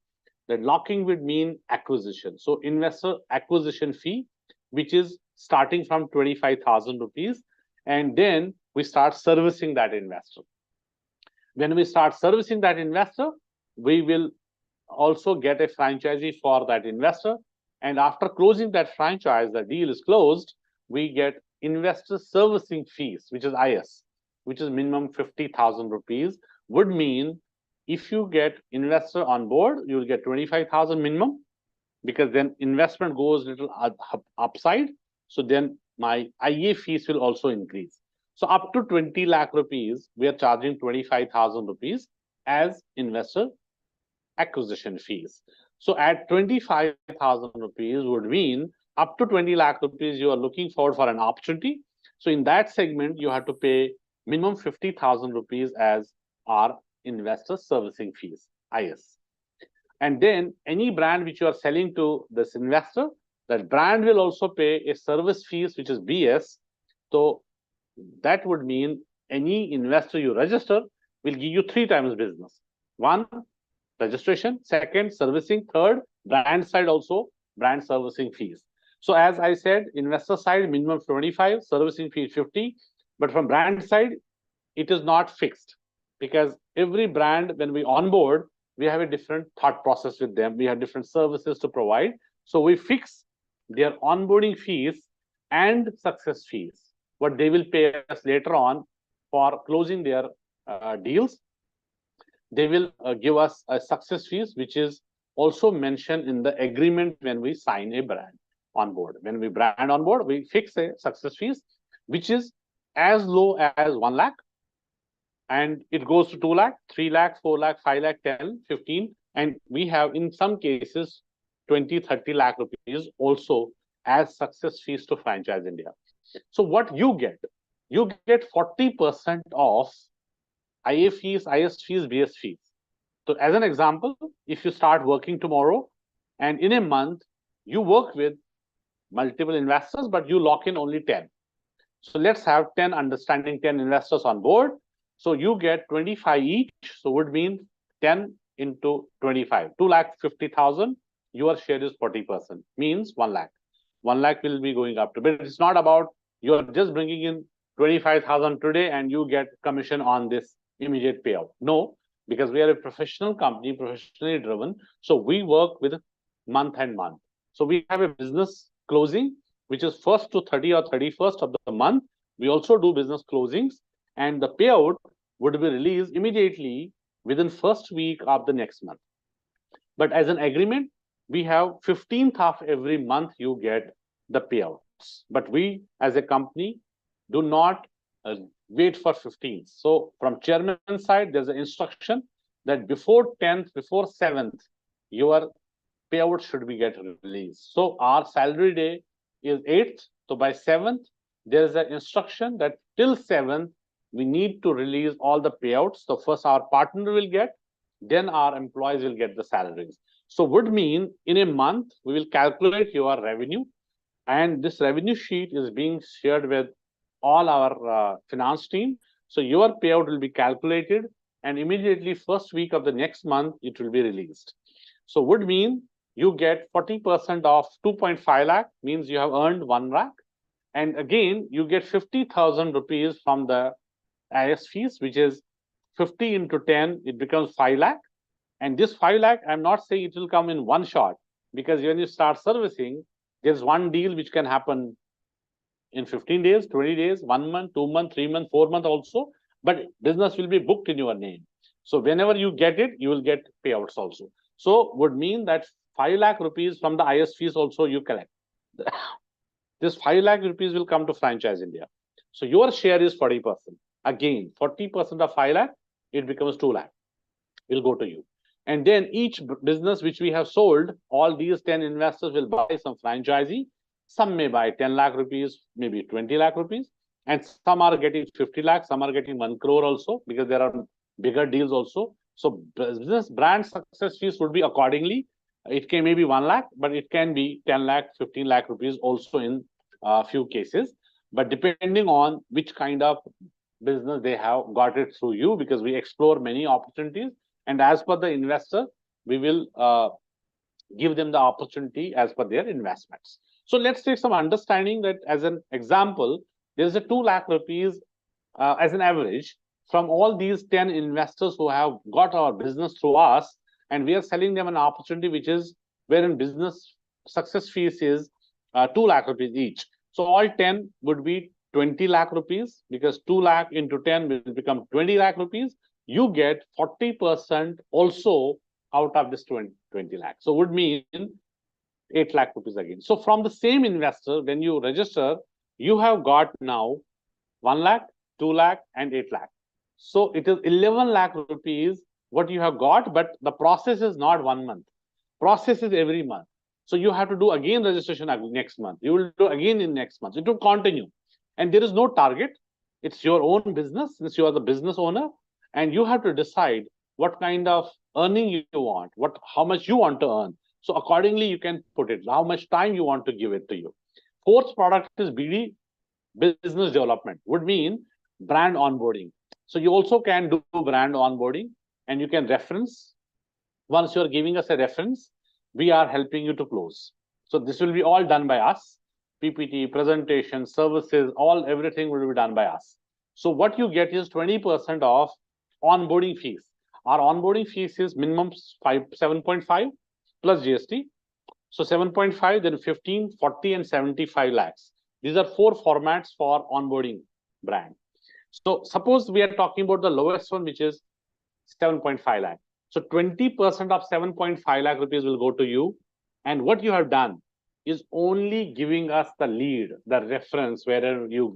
That locking would mean acquisition. So investor acquisition fee, which is starting from 25,000 rupees, and then we start servicing that investor. When we start servicing that investor, we will also get a franchisee for that investor. And after closing that franchise, the deal is closed, we get investor servicing fees, which is IS, which is minimum 50,000 rupees, would mean if you get investor on board, you will get 25,000 minimum, because then investment goes little upside. So then my IA fees will also increase. So up to 20 lakh rupees, we are charging 25,000 rupees as investor acquisition fees. So at 25,000 rupees would mean up to 20 lakh rupees, you are looking forward for an opportunity. So in that segment, you have to pay minimum 50,000 rupees as our investor servicing fees, IS. And then any brand which you are selling to this investor, that brand will also pay a service fees, which is BS. So that would mean any investor you register will give you 3 times business. 1, registration, 2nd, servicing, 3rd, brand side also, brand servicing fees. So as I said, investor side minimum 25, servicing fee 50, but from brand side, it is not fixed, because every brand, when we onboard, we have a different thought process with them. We have different services to provide. So we fix their onboarding fees and success fees, what they will pay us later on for closing their deals. They will give us a success fees, which is also mentioned in the agreement when we sign a brand on board. When we brand on board, we fix a success fees, which is as low as 1 lakh, and it goes to 2 lakh, 3 lakh, 4 lakh, 5 lakh, 10, 15, and we have in some cases 20, 30 lakh rupees also as success fees to Franchise India. So what you get 40% of IA fees, IS fees, BS fees. So as an example, if you start working tomorrow and in a month you work with multiple investors, but you lock in only 10. So let's have 10 understanding 10 investors on board. So you get 25 each. So would mean 10 into 25, 2,50,000. Your share is 40%, means 1 lakh. 1 lakh will be going up to, but it's not about you're just bringing in 25,000 today and you get commission on this immediate payout. No, because we are a professional company, professionally driven. So we work with month and month. So we have a business closing, which is 1st to 30 or 31st of the month. We also do business closings, and the payout would be released immediately within first week of the next month. But as an agreement, we have 15th of every month you get the payouts. But we as a company do not wait for 15th. So from chairman side, there's an instruction that before 10th, before 7th, your payout should be get released. So our salary day is 8th. So by 7th, there's an instruction that till 7th, we need to release all the payouts. So first our partner will get, then our employees will get the salaries. So would mean in a month, we will calculate your revenue, and this revenue sheet is being shared with all our finance team. So your payout will be calculated, and immediately first week of the next month, it will be released. So would mean you get 40% of 2.5 lakh, means you have earned 1 lakh. And again, you get 50,000 rupees from the IS fees, which is 50 into 10, it becomes 5 lakh. And this 5 lakh, I'm not saying it will come in one shot, because when you start servicing, there's one deal which can happen in 15 days, 20 days, 1 month, 2 months, 3 months, 4 months also, but business will be booked in your name. So whenever you get it, you will get payouts also. So would mean that 5 lakh rupees from the IS fees also you collect. This 5 lakh rupees will come to Franchise India. So your share is 40%. Again, 40% of 5 lakh, it becomes 2 lakh. Will go to you. And then each business which we have sold, all these 10 investors will buy some franchisee. Some may buy 10 lakh rupees, maybe 20 lakh rupees. And some are getting 50 lakh, some are getting 1 crore also, because there are bigger deals also. So business brand success fees would be accordingly. It can maybe 1 lakh, but it can be 10 lakh, 15 lakh rupees also in a few cases. But depending on which kind of business they have got it through you, because we explore many opportunities. And as per the investor, we will give them the opportunity as per their investments. So let's take some understanding that as an example, there's a 2 lakh rupees as an average from all these 10 investors who have got our business through us, and we are selling them an opportunity which is wherein business success fees is 2 lakh rupees each. So all 10 would be 20 lakh rupees, because 2 lakh into 10 will become 20 lakh rupees. You get 40% also out of this 20 lakh. So would mean 8 lakh rupees again. So from the same investor, when you register, you have got now 1 lakh, 2 lakh, and 8 lakh. So it is 11 lakh rupees what you have got, but the process is not 1 month. Process is every month. So you have to do again registration next month. You will do again in next month. It will continue. And there is no target. It's your own business, since you are the business owner, and you have to decide what kind of earning you want, how much you want to earn. So accordingly, you can put it, how much time you want to give it to you. Fourth product is BD, business development, would mean brand onboarding. So you also can do brand onboarding, and you can reference. Once you're giving us a reference, we are helping you to close. So this will be all done by us. PPT, presentation, services, everything will be done by us. So what you get is 20% of onboarding fees. Our onboarding fees is minimum 7.5 plus GST. So 7.5, then 15, 40, and 75 lakhs. These are 4 formats for onboarding brand. So suppose we are talking about the lowest one, which is 7.5 lakh. So 20% of 7.5 lakh rupees will go to you. And what you have done is only giving us the lead, the reference, wherever you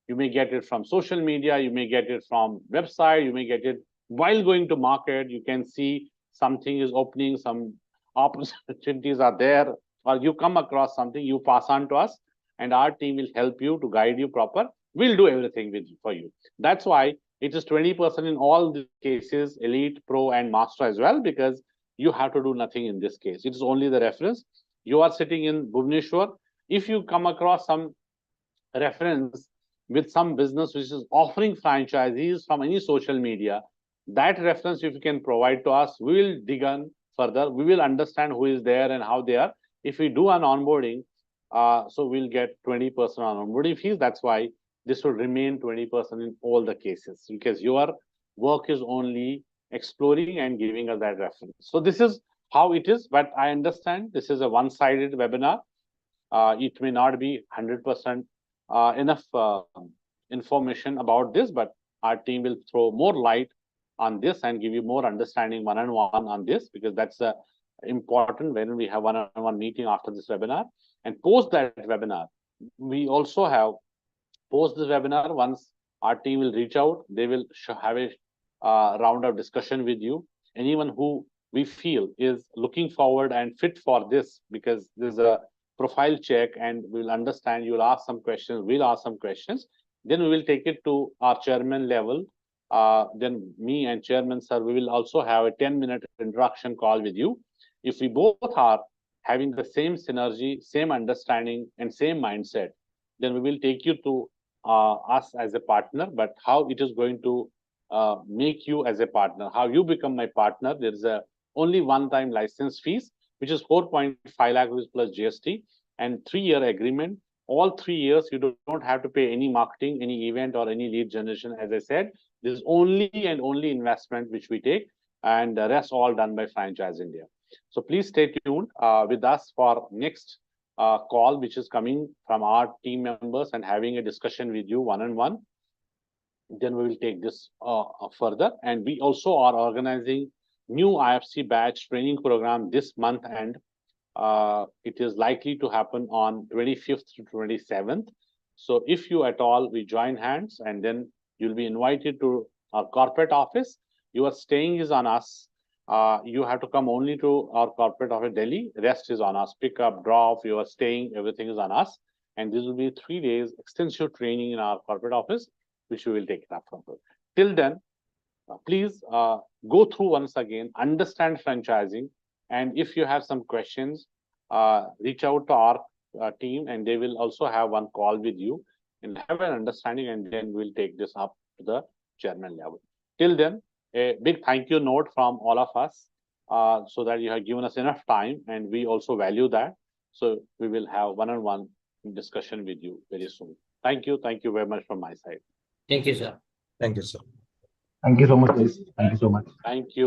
may get it from social media, you may get it from website, you may get it while going to market. You can see something is opening, some opportunities are there, or you come across something, you pass on to us, and our team will help you to guide you proper. We'll do everything for you. That's why it is 20% in all the cases, elite, pro, and master as well, because you have to do nothing in this case. It is only the reference. You are sitting in Bhubaneswar. If you come across some reference with some business which is offering franchisees from any social media, that reference, if you can provide to us, we will dig on further. We will understand who is there and how they are. If we do an onboarding, so we'll get 20% on onboarding fees. That's why this will remain 20% in all the cases, because your work is only exploring and giving us that reference. So this is how it is, but I understand this is a one-sided webinar. It may not be 100% enough information about this, but our team will throw more light on this and give you more understanding one-on-one on this, because that's important when we have one-on-one meeting after this webinar. And post that webinar, we also have post this webinar, once our team will reach out, they will have a round of discussion with you. Anyone who we feel is looking forward and fit for this, because there's a profile check and we'll understand, you'll ask some questions, we'll ask some questions, then we will take it to our chairman level. Then me and chairman sir, we will also have a 10-minute introduction call with you. If we both are having the same synergy, same understanding, and same mindset, then we will take you to us as a partner. But how it is going to make you as a partner, how you become my partner, there is a only one-time license fees, which is 4.5 lakh rupees plus GST, and 3-year agreement. All 3 years, you don't have to pay any marketing, any event, or any lead generation. As I said, this is only and only investment which we take, and the rest all done by Franchise India. So please stay tuned with us for next call, which is coming from our team members and having a discussion with you one-on-one. Then we will take this further. And we also are organizing new IFC batch training program this month, and it is likely to happen on 25th to 27th. So if you at all, we join hands, and then you'll be invited to our corporate office. Your staying is on us. You have to come only to our corporate office, Delhi. Rest is on us. Pick up, drop, your staying, everything is on us. And this will be 3 days extensive training in our corporate office, which we will take it up from there. Till then, please go through once again, understand franchising. And if you have some questions, reach out to our team, and they will also have one call with you and have an understanding, and then we'll take this up to the chairman level. Till then, a big thank you note from all of us, so that you have given us enough time, and we also value that. So we will have one-on-one discussion with you very soon. Thank you. Thank you very much from my side. Thank you, sir. Thank you, sir. Thank you so much, guys. Thank you so much. Thank you.